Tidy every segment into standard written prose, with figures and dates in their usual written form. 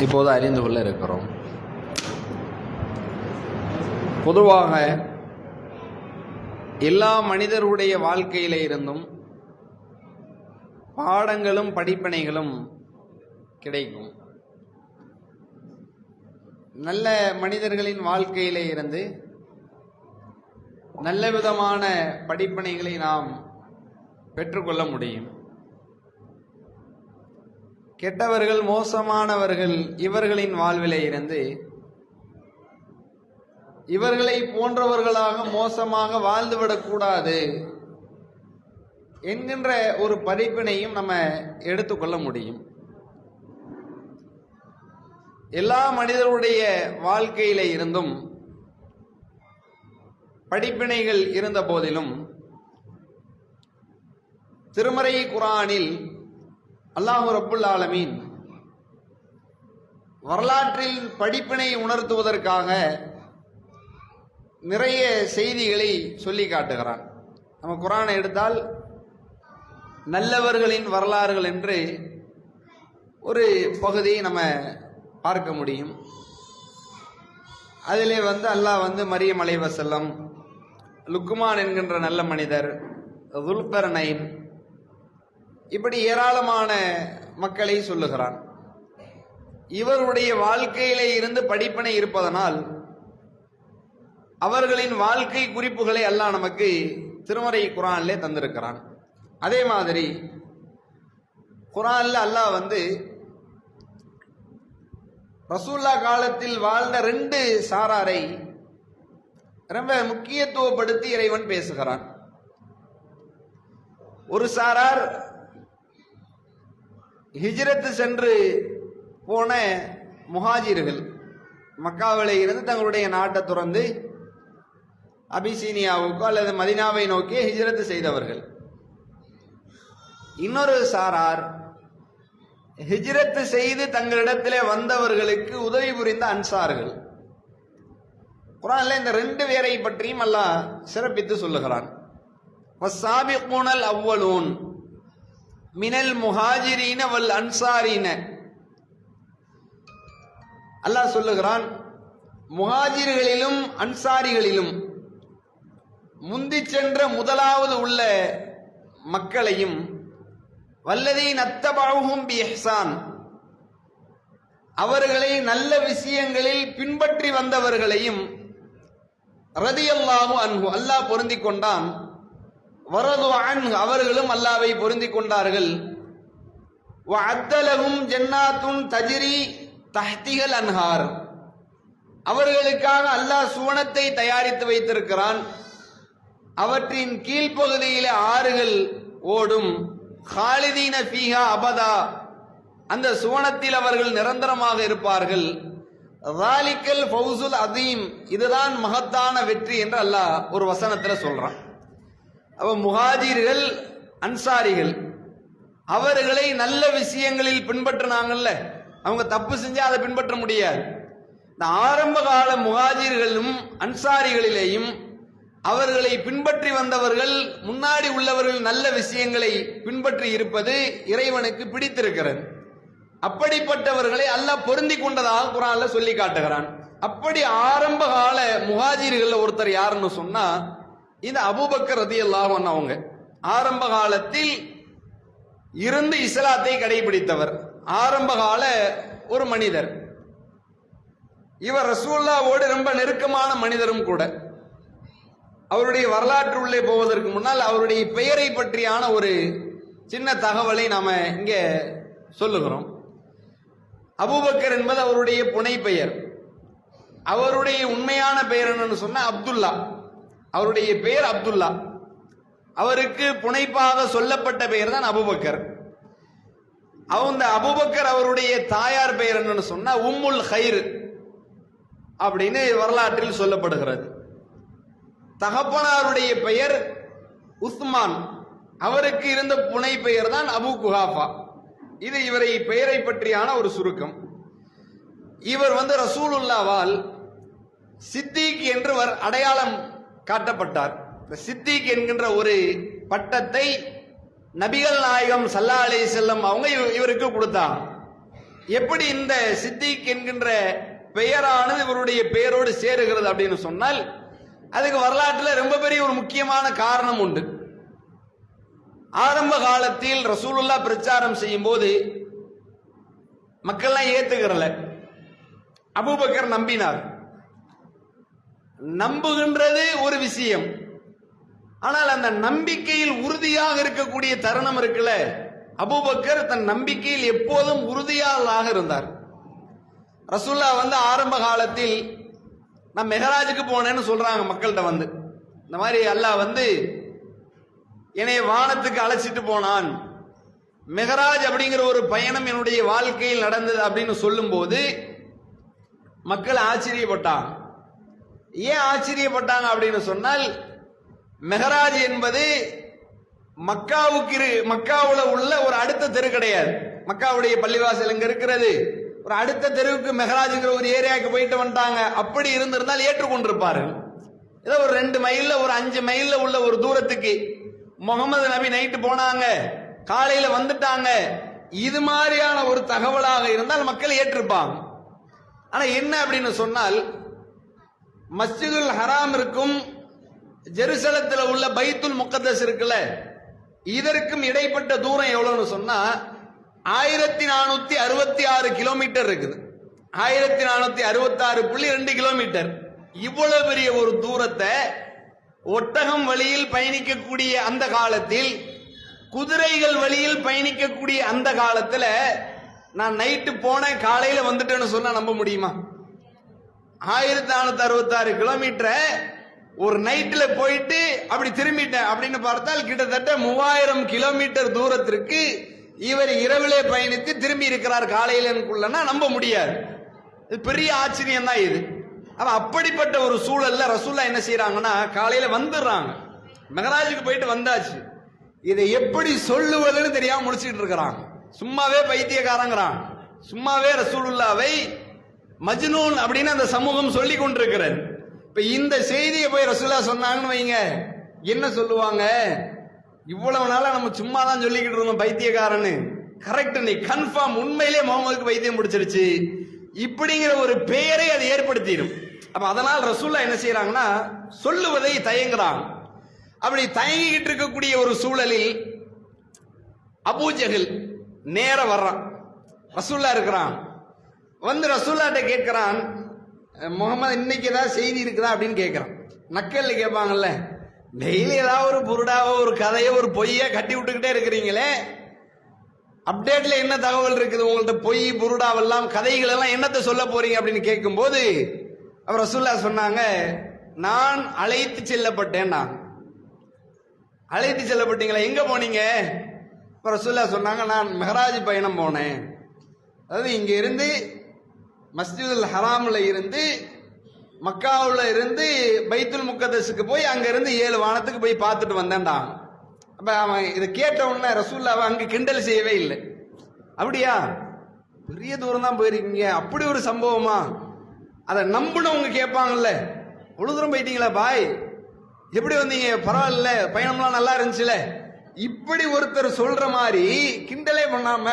இப்போது அறிந்து கொள்ள இருக்கிறோம். பொதுவாக எல்லா மனிதருடைய வாழ்க்கையில இருந்தும் பாடங்களும் படிப்பினைகளும் கிடைக்கும். நல்ல மனிதர்களின் வாழ்க்கையிலே இருந்து நல்ல விதமான படிப்பினைகளை நாம் பெற்றுக்கொள்ள முடியும். கெட்டவர்கள், மோசமானவர்கள் இவர்களின் வாழ்விலே இருந்து இவர்களை போன்றவர்களாக மோசமாக வாழ்ந்துவிடக்கூடாது என்கின்ற ஒரு படிப்பினையும் நம்ம எடுத்துக்கொள்ள முடியும். எல்லா மனிதருடைய வாழ்க்கையில இருந்தும் படிப்பினைகள் இருந்த போதிலும் திருமறை குர்ஆனில் அல்லாஹ் ரப்புல் ஆலமீன் வரலாற்றில் படிப்பினை உணர்த்துவதற்காக நிறைய செய்திகளை சொல்லி காட்டுகிறான். நம்ம குர்ஆனை எடுத்தால் நல்லவர்களின் வரலாறுகள் என்று ஒரு பகுதியை நம்ம பார்க்க முடியும். அதிலே அல்லாஹ் மரியம் அலைஹிஸ்ஸலாம், லுக்மான் என்கின்ற நல்ல மனிதர், துல்கர்னைன், இப்படி ஏராளமான மக்களை சொல்லுகிறான். இவருடைய வாழ்க்கையிலே இருந்து படிப்பினை இருப்பதனால் அவர்களின் வாழ்க்கை குறிப்புகளை அல்லாஹ் நமக்கு திருமறை குர்ஆனிலே தந்திருக்கிறான். அதே மாதிரி குர்ஆன்ல அல்லாஹ் ரசூல்லா காலத்தில் வாழ்ந்த 2 சாராரை ரொம்ப முக்கியத்துவப்படுத்தி இறைவன் பேசுகிறான். ஒரு சாரார் ஹிஜ்ரத் சென்று போன முஹாஜிர்கள், மக்காவிலே இருந்து தங்களுடைய நாட்டை துறந்து அபிசீனியாவுக்கோ அல்லது மதீனாவை நோக்கி ஹிஜ்ரத் செய்தவர்கள். இன்னொரு சாரார் ஹிஜ்ரத் செய்து தங்களிடத்திலே வந்தவர்களுக்கு உதவி புரிந்த அன்சார்கள். குர்ஆன்ல இந்த 2 பேரை பற்றியும் அல்லாஹ் சிறப்பித்து சொல்லுகிறான். வஸ்ஸாபிகூனல் அவ்வலூன் மினல் முஹாஜிரீன வல் அன்சாரீன. அல்லாஹ் சொல்லுகிறான், முஹாஜிர்களிலும் அன்சாரிகளிலும் முந்தி சென்ற முதலாவது உள்ள மக்களையும் வல்லதீன அத்தபஅஹும் பிஇஹ்சான், அவர்களை நல்ல விஷயங்களில் பின்பற்றி வந்தவர்களையும் ரதியல்லாஹு அன்ஹு, அல்லாஹ் பொருந்திக் கொண்டான், வரது அன்ஹு, அவர்களும் அல்லாஹ்வை பொருந்திக் கொண்டார்கள், வஅத்த லஹும் ஜன்னாத்துன் தஜ்ரி தஹ்திஹல் அன்ஹார், அவர்களுக்காக அல்லாஹ் சுவனத்தை தயாரித்து வைத்திருக்கிறான், அவற்றின் கீழ்ப்பகுதியிலே ஆறுகள் ஓடும், காலிதீன ஃபீஹா அபதா, அந்த சுவனத்தில் அவர்கள் நிரந்தரமாக இருப்பார்கள், ஸாலிகல் ஃபௌசுல் அதீம், இதுதான் மகத்தான வெற்றி என்று அல்லாஹ் ஒரு வசனத்தில் சொல்றான். அப்ப முஹாஜிர்கள், அன்சாரிகள் அவர்களை நல்ல விஷயங்களில் பின்பற்றினாங்கல்ல, அவங்க தப்பு செஞ்சா அதை பின்பற்ற முடியாது. இந்த ஆரம்ப கால முஹாஜிர்களும் அன்சாரிகளிலேயும் அவர்களை பின்பற்றி வந்தவர்கள், முன்னாடி உள்ளவர்கள் நல்ல விஷயங்களை பின்பற்றி இருப்பது இறைவனுக்கு பிடித்திருக்கிறது. அப்படிப்பட்டவர்களை அல்லாஹ் பொருந்தி கொண்டதாக குர்ஆன்ல சொல்லி காட்டுகிறான். அப்படி ஆரம்ப கால முஹாஜிர்கள் ஒருத்தர் யாருன்னு சொன்னா இந்த அபூபக்கர் ரலியல்லாஹு அன்ஹு. அவங்க ஆரம்ப காலத்தில் இருந்து இஸ்லாத்தை கடைபிடித்தவர், ஆரம்ப கால ஒரு மனிதர். இவர் ரசூலுல்லாஹ்வோடு ரொம்ப நெருக்கமான மனிதரும் கூட. அவருடைய வரலாற்று உள்ளே போவதற்கு முன்னால் அவருடைய பெயரை பற்றியான ஒரு சின்ன தகவலை நாம இங்க சொல்லுகிறோம். அபூபக்கர் என்பது அவருடைய புனை பெயர். அவருடைய உண்மையான பெயர் என்னன்னு சொன்னா அப்துல்லா. அவருடைய பெயர் அப்துல்லா. அவருக்கு புனைப்பாக சொல்லப்பட்ட பெயர் தான் அபூபக்கர். அந்த அபூபக்கர் அவருடைய தாயார் பெயர் என்னன்னு சொன்னா உம்முல் ஹைர் அப்படின்னு வரலாற்றில் சொல்லப்படுகிறது. தகப்பனாருடைய பெயர் உஸ்மான். அவருக்கு இருந்த புனை பெயர் தான் அபு குஹாஃபா. இது இவரை பெயரை பற்றியான ஒரு சுருக்கம். இவர் ரசூலுல்லாவால் சித்திக் என்று அடையாளம் காட்டப்பட்டார். சித்திக் என்கின்ற ஒரு பட்டத்தை நபிகள் நாயகம் ஸல்லல்லாஹு அலைஹி வஸல்லம் அவங்க இவருக்கு கொடுத்தாங்க. எப்படி இந்த சித்திக் என்கின்ற பெயரானது இவருடைய பெயரோடு சேருகிறது அப்படின்னு சொன்னால் அதுக்கு வரலாற்றில் ரொம்ப பெரிய ஒரு முக்கியமான காரணம் உண்டு. ஆரம்ப காலத்தில் ரசூலுல்லாஹ் பிரச்சாரம் செய்யும் போது மக்கள்லாம் ஏத்துக்கிறல. அபூபக்கர் நம்பினார். நம்புகின்றது ஒரு விஷயம், ஆனால் அந்த நம்பிக்கையில் உறுதியாக இருக்கக்கூடிய தருணம் இருக்குல்ல, அபூபக்கர் தன் நம்பிக்கையில் எப்போதும் உறுதியாக இருந்தார். ரசூலுல்லாஹ் வந்து ஆரம்ப காலத்தில் நான் மெஹராஜுக்கு போனேன்னு சொல்றாங்க மக்கள்கிட்ட வந்து, இந்த மாதிரி அல்லாஹ் வந்து என்னை வானத்துக்கு அழைச்சிட்டு போனான், மெஹராஜ் அப்படிங்கிற ஒரு பயணம் என்னுடைய வாழ்க்கையில் நடந்தது அப்படின்னு சொல்லும் போது மக்கள் ஆச்சரியப்பட்டாங்க. ஏன் ஆச்சரியப்பட்டாங்க அப்படின்னு சொன்னால், மெஹராஜ் என்பது மக்காவுல உள்ள ஒரு அடுத்த தெரு கிடையாது. மக்காவுடைய பள்ளிவாசல் எங்க இருக்கிறது, ஒரு அடுத்த தெருவுக்கு மெஹராஜ்ங்கிற ஒரு ஏரியாவுக்கு போயிட்டு வந்துட்டாங்க. அப்படி இருந்திருந்தால் ஏற்றுக்கொண்டிருப்பார்கள். ஏதோ ஒரு 2 மைல்ல ஒரு 5 மைல்ல உள்ள ஒரு தூரத்துக்கு முகமது நபி நைட்டு போனாங்க, காலையில வந்துட்டாங்க, இது மாதிரியான ஒரு தகவலாக இருந்தால் மக்கள் ஏற்றிருப்பாங்க. ஆனா என்ன அப்படின்னு சொன்னால், மஸ்ஜிதுல் ஹராம் இருக்கும், ஜெருசலத்தில் உள்ள பைத்துல் முகத்தஸ் இருக்குல்ல, இதற்கும் இடைப்பட்ட தூரம் எவ்வளவுன்னு சொன்னா 1466 கிலோமீட்டர் இருக்குது. 1466.2 கிலோமீட்டர். இவ்வளவு பெரிய ஒரு தூரத்தை ஒட்டகம் வழியில் பயணிக்கக்கூடிய அந்த காலத்தில், குதிரைகள் வழியில் பயணிக்கக்கூடிய அந்த காலத்துல நான் நைட்டு போனேன் காலையில வந்துட்டேன்னு சொன்னா நம்ப முடியுமா? 1466 கிலோமீட்டரை ஒரு நைட்ல போயிட்டு அப்படி திரும்பிட்டேன் அப்படின்னு பார்த்தால் கிட்டத்தட்ட 3000 கிலோமீட்டர் தூரத்திற்கு இவர் இரவிலே பயணித்து திரும்பி இருக்கிறார் காலையிலன்னா நம்ப முடியாது. இது பெரிய ஆச்சரியம் தான் இது. அப்படிப்பட்ட ஒரு சூழல்ல ரசூலுல்லாஹ் என்ன செய்யறாங்கன்னா, காலையில வந்துடுறாங்க, மெஹராஜுக்கு போயிட்டு வந்தாச்சு, இதை எப்படி சொல்லுவதுன்னு தெரியாம முடிச்சிட்டு இருக்கிறாங்க. சும்மாவே பைத்தியக்காரங்கிறான், சும்மாவே ரசூலுல்லாவை மஜ்னூன் அப்படின்னு அந்த சமூகம் சொல்லி கொண்டிருக்கிறது. இப்ப இந்த செய்தியை போய் ரசூலுல்லாஹ் சொன்னாங்கன்னு வைங்க, என்ன சொல்லுவாங்க? இவ்வளவு நாளா நம்ம சும்மா தான் சொல்லிக்கிட்டு இருந்தோம் பைத்தியக்காரன்னு, கரெக்ட், நீ கன்ஃபார்ம் உண்மையிலே முகமதுக்கு பைத்தியம் பிடிச்சிருச்சு இப்படிங்கிற ஒரு பெயரை அது ஏற்படுத்திடும். அப்ப அதனால் ரசூலுல்லாஹ் என்ன செய்யறாங்கன்னா, சொல்லுவதை தயங்குறாங்க. அப்படி தயங்கிக்கிட்டு இருக்கக்கூடிய ஒரு சூழலில் அபூஜஹல் நேர வர்றான், ரசூலுல்லாஹ் இருக்கிறான், வந்து ரசூலுல்லாஹ்ட்ட கேட்கிறான், முகமது இன்னைக்கு ஏதாவது செய்தி இருக்குதா அப்படின்னு கேட்கிறான். நக்கல்ல கேட்பாங்கல்ல, டெய்லி ஏதாவது ஒரு புருடாவோ ஒரு கதையோ ஒரு பொய்ய கட்டி விட்டுக்கிட்டே இருக்கிறீங்களே, அப்டேட்ல என்ன தகவல் இருக்குது உங்கள்ட்ட? பொய் புருடாவெல்லாம் கதைகள் எல்லாம் என்னத்தை சொல்ல போறீங்க அப்படின்னு கேட்கும் போது அவர் ரசூலுல்லாஹ் சொன்னாங்க, நான் அழைத்து செல்லப்பட்டேன். நான் அழைத்து செல்லப்பட்டீங்களா? எங்க போனீங்க? ரசூலுல்லாஹ் சொன்னாங்க, நான் மெஹராஜ் பயணம் போனேன். அதாவது இங்க இருந்து மஸ்ஜிதுல் ஹராம்ல இருந்து மக்காவுல இருந்து பைத்துல் முகத்தஸுக்கு போய் அங்க இருந்து 7 வானத்துக்கு போய் பார்த்துட்டு வந்தேன்டா. அப்ப அவன் இதை கேட்ட உடனே ரசூலுல்லாஹ் அங்க கிண்டல் செய்யவே இல்லை. அப்படியா, பெரிய தூரம் தான் போயிருக்கீங்க, அப்படி ஒரு சம்பவமா? அதை நம்பினவங்க கேட்பாங்கல்ல, அவ்வளவு தூரம் போயிட்டீங்களா பாய், எப்படி வந்தீங்க, பரவாயில்ல, பயணம்லாம் நல்லா இருந்துச்சுல, இப்படி ஒருத்தர் சொல்ற மாதிரி கிண்டலே பண்ணாம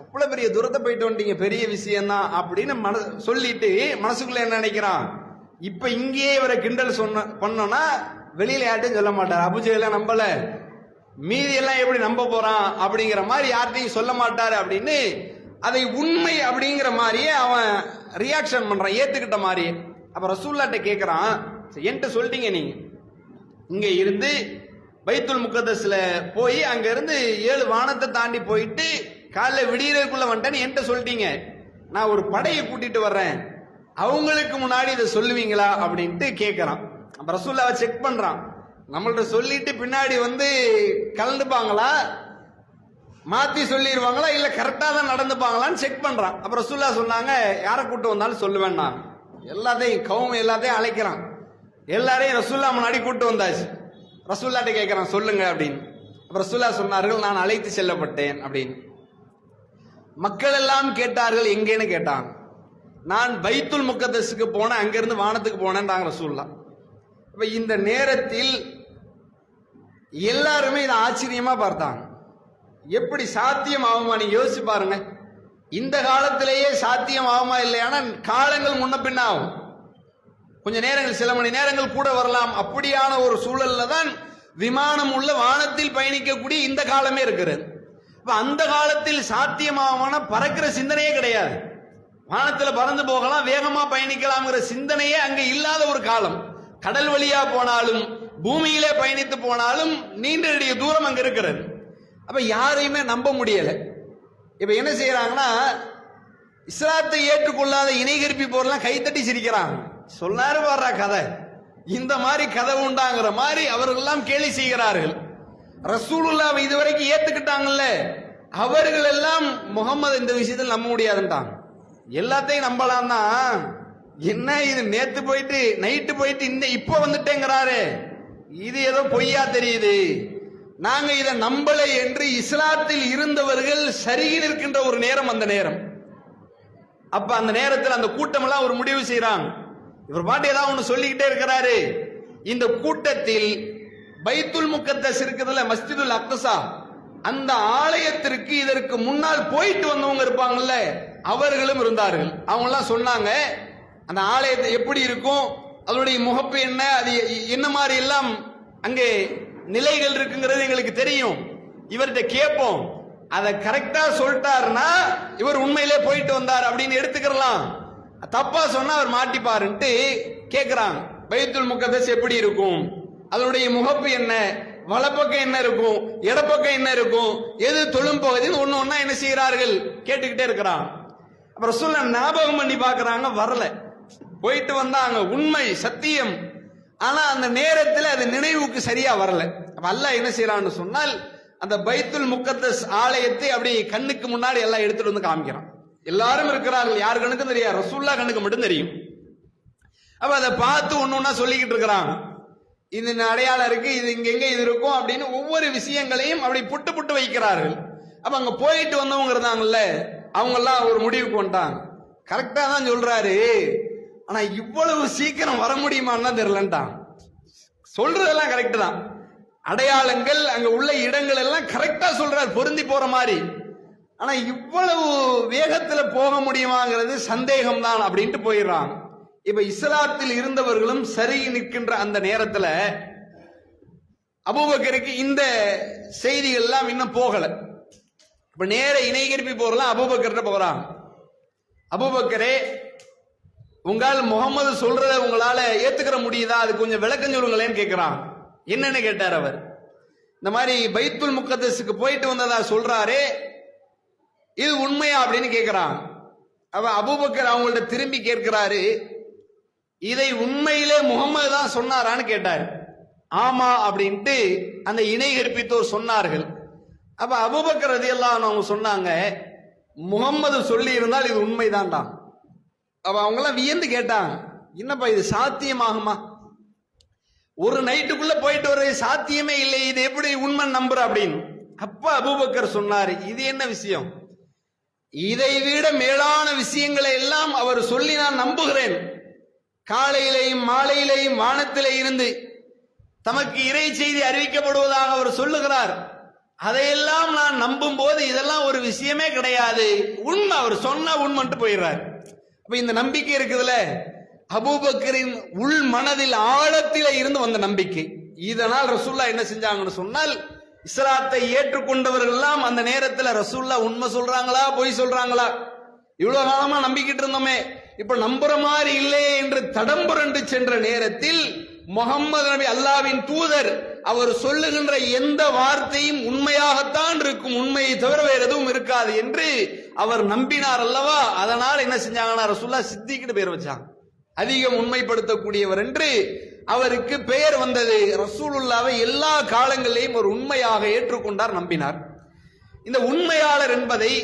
அவ்வளவு பெரிய தூரத்தை போயிட்டு வந்துட்டீங்க, பெரிய விஷயம் தான் அப்படின்னு சொல்லிட்டு மனசுக்குள்ள என்ன நினைக்கிறான், இப்ப இங்கேயே இவரை கிண்டல் பண்ணோம்னா வெளியில யார்ட்டையும் சொல்ல மாட்டார், அபூஜஹல் நம்பல, மீதி எல்லாம் எப்படி நம்ப போறான் அப்படிங்கிற மாதிரி யார்ட்டையும் சொல்ல மாட்டாரு அப்படின்னு அதை உண்மை அப்படிங்கிற மாதிரியே அவன் ரியாக்ஷன் பண்றான், ஏத்துக்கிட்ட மாதிரி. அப்ப ரசூலுல்லாஹ்ட்ட கேட்கிறான், என்கிட்ட சொல்லிட்டீங்க, நீங்க இங்க இருந்து பைத்துல் முகத்தஸ்ல போய் அங்க இருந்து 7 வானத்தை தாண்டி போயிட்டு காலைல விடியறதுக்குள்ள வந்துட்டேன்னு என்கிட்ட சொல்லிட்டீங்க, நான் ஒரு படையை கூட்டிட்டு வர்றேன், அவங்களுக்கு முன்னாடி இதை சொல்லுவீங்களா அப்படின்ட்டு கேட்கிறான். அப்ப ரசூலுல்லாஹ் செக் பண்றான், நம்மள்ட்ட சொல்லிட்டு பின்னாடி வந்து கலந்துப்பாங்களா, மாத்தி சொல்லிடுவாங்களா, இல்ல கரெக்டா தான் நடந்துப்பாங்களான்னு செக் பண்றான். அப்ப ரசூலுல்லாஹ் சொன்னாங்க, யாரை கூட்டு வந்தாலும் சொல்லுவேன், நான் எல்லாத்தையும் அழைக்கிறான், எல்லாரையும் ரசூலுல்லாஹ் முன்னாடி கூட்டு வந்தாச்சு. ரசூலுல்லாஹ்ட்ட கேட்கிறான், சொல்லுங்க அப்படின்னு. அப்ப ரசூலுல்லாஹ் சொன்னார்கள், நான் அழைத்து செல்லப்பட்டேன் அப்படின்னு. மக்கள் எல்லாம் கேட்டார்கள், எங்கேன்னு கேட்டாங்க. நான் பைத்துல் முகத்தஸுக்கு போனேன், அங்கிருந்து வானத்துக்கு போனேன்றாங்க ரசூலுல்லாஹ். இப்ப இந்த நேரத்தில் எல்லாருமே இதை ஆச்சரியமா பார்த்தாங்க. எப்படி சாத்தியம் ஆகுமா? நீங்க யோசிச்சு பாருங்க, இந்த காலத்திலேயே சாத்தியம் ஆகுமா இல்லையானா காலங்கள் முன்ன பின்ன ஆகும். கொஞ்ச நேரங்கள், சில மணி நேரங்கள் கூட வரலாம். அப்படியான ஒரு சூழல்ல தான் விமானம் உள்ள வானத்தில் பயணிக்கக்கூடிய இந்த காலமே இருக்கிறது. அந்த காலத்தில் சாத்தியமான பறக்கிற சிந்தனையே கிடையாது. வானத்துல பறந்து போகலாம், வேகமா பயணிக்கலாம்ங்கிற சிந்தனையே அங்க இல்லாத ஒரு காலம். கடல் வழியா போனாலும் பூமியிலே பயணித்து போனாலும் நீண்ட நெடிய தூரம் அங்க இருக்கிறது. அப்ப யாரையுமே நம்ப முடியல. இப்ப என்ன செய்யறாங்கன்னா, இஸ்லாத்தை ஏற்றுக்கொள்ளாத இணைகருப்பி போர்லாம் கைத்தட்டி சிரிக்கிறாங்க. சொன்னாரு வர்ற கதை, இந்த மாதிரி கதை உண்டாங்கிற மாதிரி அவர்கள் எல்லாம் கேலி செய்கிறார்கள். ரசூலுல்லாஹ் இதுவரைக்கும் ஏத்துக்கிட்டாங்கல்ல, அவர்கள் எல்லாம் முகமது இந்த விஷயத்தில் நம்ப முடியாதுன்றாங்க. எல்லாத்தையும் நம்பலாம் தான், என்ன இது நேத்து போயிட்டு நைட்டு போயிட்டு இப்ப வந்துட்டேங்கிறாரு, இது ஏதோ பொய்யா தெரியுது, நாங்க இதை நம்பலை என்று இஸ்லாத்தில் இருந்தவர்கள் சருகி நிற்கின்ற ஒரு நேரம் அந்த நேரம். அப்ப அந்த நேரத்தில் அந்த கூட்டம் எல்லாம் ஒரு முடிவு செய்யறாங்க. இவர் பாட்டு ஏதாவது ஒண்ணு சொல்லிக்கிட்டே இருக்கிறாரு. இந்த கூட்டத்தில் பைத்துல் முக்கத்தஸ் இருக்குதுல்ல, மஸ்ஜிதுல் அக்ஸா, அந்த ஆலயத்திற்கு இதற்கு முன்னால் போயிட்டு வந்தவங்க இருப்பாங்கல்ல, அவர்களும் இருந்தார்கள். அவங்க எல்லாம் சொன்னாங்க, அந்த ஆலயத்தை எப்படி இருக்கும், அதனுடைய முகப்பு என்ன, அது என்ன மாதிரி எல்லாம் அங்கே நிலைகள் இருக்குங்கிறது எங்களுக்கு தெரியும், இவர்கிட்ட கேட்போம், அதை கரெக்டா சொல்லிட்டாருன்னா இவர் உண்மையிலே போயிட்டு வந்தார் அப்படின்னு எடுத்துக்கலாம், தப்பா சொன்னா அவர் மாட்டிப்பாருன்ட்டு கேட்கிறாங்க. பைத்துல் முக்கத்தஸ் எப்படி இருக்கும், அதனுடைய முகப்பு என்ன, வலப்பக்கம் என்ன இருக்கும், இடப்பக்கம் என்ன இருக்கும், எது தொழும் பகுதின்னு ஒண்ணு ஒண்ணா என்ன செய்கிறார்கள் கேட்டுக்கிட்டே இருக்கிறான். அப்புறம் ரசூலுல்லாஹ் ஞாபகம் பண்ணி பாக்குறாங்க, வரல, போயிட்டு வந்தாங்க, உண்மை சத்தியம், ஆனா அந்த நேரத்தில் அது நினைவுக்கு சரியா வரல. அப்ப அல்லாஹ் என்ன செய்யறான்னு சொன்னால், அந்த பைத்துல் முக்கத்தஸ் ஆலயத்தை அப்படி கண்ணுக்கு முன்னாடி எல்லாம் எடுத்துட்டு வந்து காமிக்கிறான். எல்லாரும் இருக்கிறார்கள், யாரு கண்ணுக்கும் தெரியாது, ரசூலுல்லாஹ் கண்ணுக்கு மட்டும் தெரியும். அப்ப அதை பார்த்து ஒன்னு ஒன்னா சொல்லிக்கிட்டு இருக்கிறாங்க, இது அடையாளம் இருக்கு, இது இங்க எங்க இது இருக்கும் அப்படின்னு ஒவ்வொரு விஷயங்களையும் அப்படி புட்டு புட்டு வைக்கிறார்கள். அப்ப அங்க போயிட்டு வந்தவங்க இருந்தாங்கல்ல, அவங்க எல்லாம் ஒரு முடிவுக்கு வந்துட்டாங்க. கரெக்டா தான் சொல்றாரு, ஆனா இவ்வளவு சீக்கிரம் வர முடியுமான்னு தெரியலன்ட்டான். சொல்றதெல்லாம் கரெக்ட் தான், அடையாளங்கள் அங்க உள்ள இடங்கள் எல்லாம் கரெக்டா சொல்றாரு, பொருந்தி போற மாதிரி, ஆனா இவ்வளவு வேகத்துல போக முடியுமாங்கிறது சந்தேகம் தான் அப்படின்ட்டு போயிடுறான். இப்ப இஸ்லாத்தில் இருந்தவர்களும் சரி நிற்கின்ற அந்த நேரத்துல அபூபக்கருக்கு இந்த செய்திகள் எல்லாம் இன்னும் போகல. இப்ப நேர இணைகரிப்பி போறலாம் அபூபக்கர்ட்ட போறாங்க. அபூபக்கரே, உங்களால் முகமது சொல்றத உங்களால ஏத்துக்கிற முடியுதா, அது கொஞ்சம் விளக்கம் சொல்லுங்களேன்னு கேட்கிறான். என்னன்னு கேட்டார் அவர். இந்த மாதிரி பைத்துல் முக்கத்தஸுக்கு போயிட்டு வந்ததா சொல்றாரே, இது உண்மையா அப்படின்னு கேட்கிறான். அவ அபூபக்கர் அவங்கள்ட்ட திரும்பி கேட்கிறாரு, இதை உண்மையிலே முகமது தான் சொன்னாரான்னு கேட்டார். ஆமா அப்படின்ட்டு அந்த இணை கற்பித்தோர் சொன்னார்கள். அப்ப அபூபக்கர் ரலியல்லாஹு அன்ஹு அவங்க சொன்னாங்க, முகமது சொல்லி இருந்தால் இது உண்மைதான்டா. அப்ப அவங்க எல்லாம் வியந்து கேட்டாங்க, என்னப்பா இது சாத்தியமாகுமா, ஒரு நைட்டுக்குள்ள போயிட்டு வர சாத்தியமே இல்லை, இது எப்படி உண்மை நம்புற அப்படின்னு. அப்ப அபூபக்கர் சொன்னாரு, இது என்ன விஷயம், இதை விட மேலான விஷயங்களை எல்லாம் அவர் சொல்லி நான் நம்புகிறேன். காலையிலேயும் மாலையிலேயும் வானத்திலே இருந்து தமக்கு இறை செய்தி அறிவிக்கப்படுவதாக அவர் சொல்லுகிறார். அதையெல்லாம் நான் நம்பும் போது இதெல்லாம் ஒரு விஷயமே கிடையாது, உண்மை, அவர் சொன்னா உண்மைன்ட்டு போயிடுறார். அப்ப இந்த நம்பிக்கை இருக்குதுல்ல, அபூபக்கரின் உள் மனதில் ஆழத்திலே இருந்து வந்த நம்பிக்கை. இதனால் ரசூலுல்லாஹ் என்ன செஞ்சாங்கன்னு சொன்னால், இஸ்லாத்தை ஏற்றுக்கொண்டவர்கள் எல்லாம் அந்த நேரத்தில் ரசூலுல்லாஹ் உண்மை சொல்றாங்களா பொய் சொல்றாங்களா, இவ்வளவு காலமா நம்பிக்கிட்டு இருந்தோமே, இப்ப நம்புற மாதிரி இல்லையே என்று தடம்புரண்டு சென்ற நேரத்தில் முகம்மது நபி அல்லாஹ்வின் தூதர், அவர் சொல்லுகின்ற எந்த வார்த்தையும் உண்மையாகத்தான் இருக்கும், உண்மையை தவிர வேறு எதுவும் இருக்காது என்று அவர் நம்பினார் அல்லவா. அதனால் என்ன செஞ்சாங்கன்னா, ரசூலுல்லாஹ் சித்திக்னு பேர் வச்சாங்க, அதிகம் உண்மைப்படுத்தக்கூடியவர் என்று அவருக்கு பெயர் வந்தது. ரசூலுல்லாஹ்வை எல்லா காலங்களிலேயும் ஒரு உண்மையாக ஏற்றுக்கொண்டார், நம்பினார். இந்த உண்மையாளர் என்பதை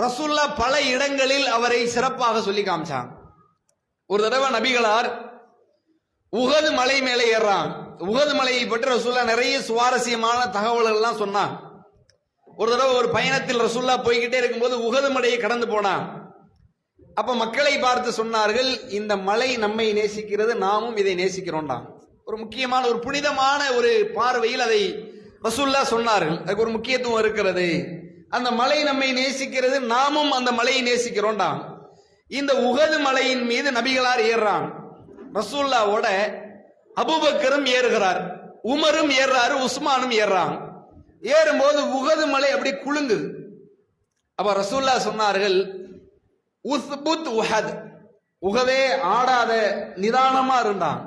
ரசூலுல்லாஹ் பல இடங்களில் அவரை சிறப்பாக சொல்லி காமிச்சாங்க. ஒரு தடவை நபிகளார் உஹது மலை மேலே ஏறான். உஹது மலையை பற்றி ரசூலுல்லாஹ் நிறைய சுவாரஸ்யமான தகவல்கள் எல்லாம் சொன்னான். ஒரு தடவை ஒரு பயணத்தில் ரசூலுல்லாஹ் போய்கிட்டே இருக்கும்போது உஹது மலையை கடந்து போனான். அப்ப மக்களை பார்த்து சொன்னார்கள், இந்த மலை நம்மை நேசிக்கிறது, நாமும் இதை நேசிக்கிறோம்டான். ஒரு முக்கியமான ஒரு புனிதமான ஒரு பார்வையில் அதை ரசூலுல்லாஹ் சொன்னார்கள். அதுக்கு ஒரு முக்கியத்துவம் இருக்கிறது. அந்த மலை நம்மை நேசிக்கிறது, நாமும் அந்த மலையை நேசிக்கிறோம்டா. இந்த உஹது மலையின் மீது நபிகளார் ஏறுறான். ரசூலுல்லாவோட அபூபக்கரும் ஏறுகிறார், உமரும் ஏறாரு, உஸ்மானும் ஏறான். ஏறும்போது உஹது மலை அப்படி குலுங்குது. அப்ப ரசூலுல்லாஹ் சொன்னார்கள், உஸ்புத் உஹத், உஹதே ஆடாத, நிதானமா இருந்தான்.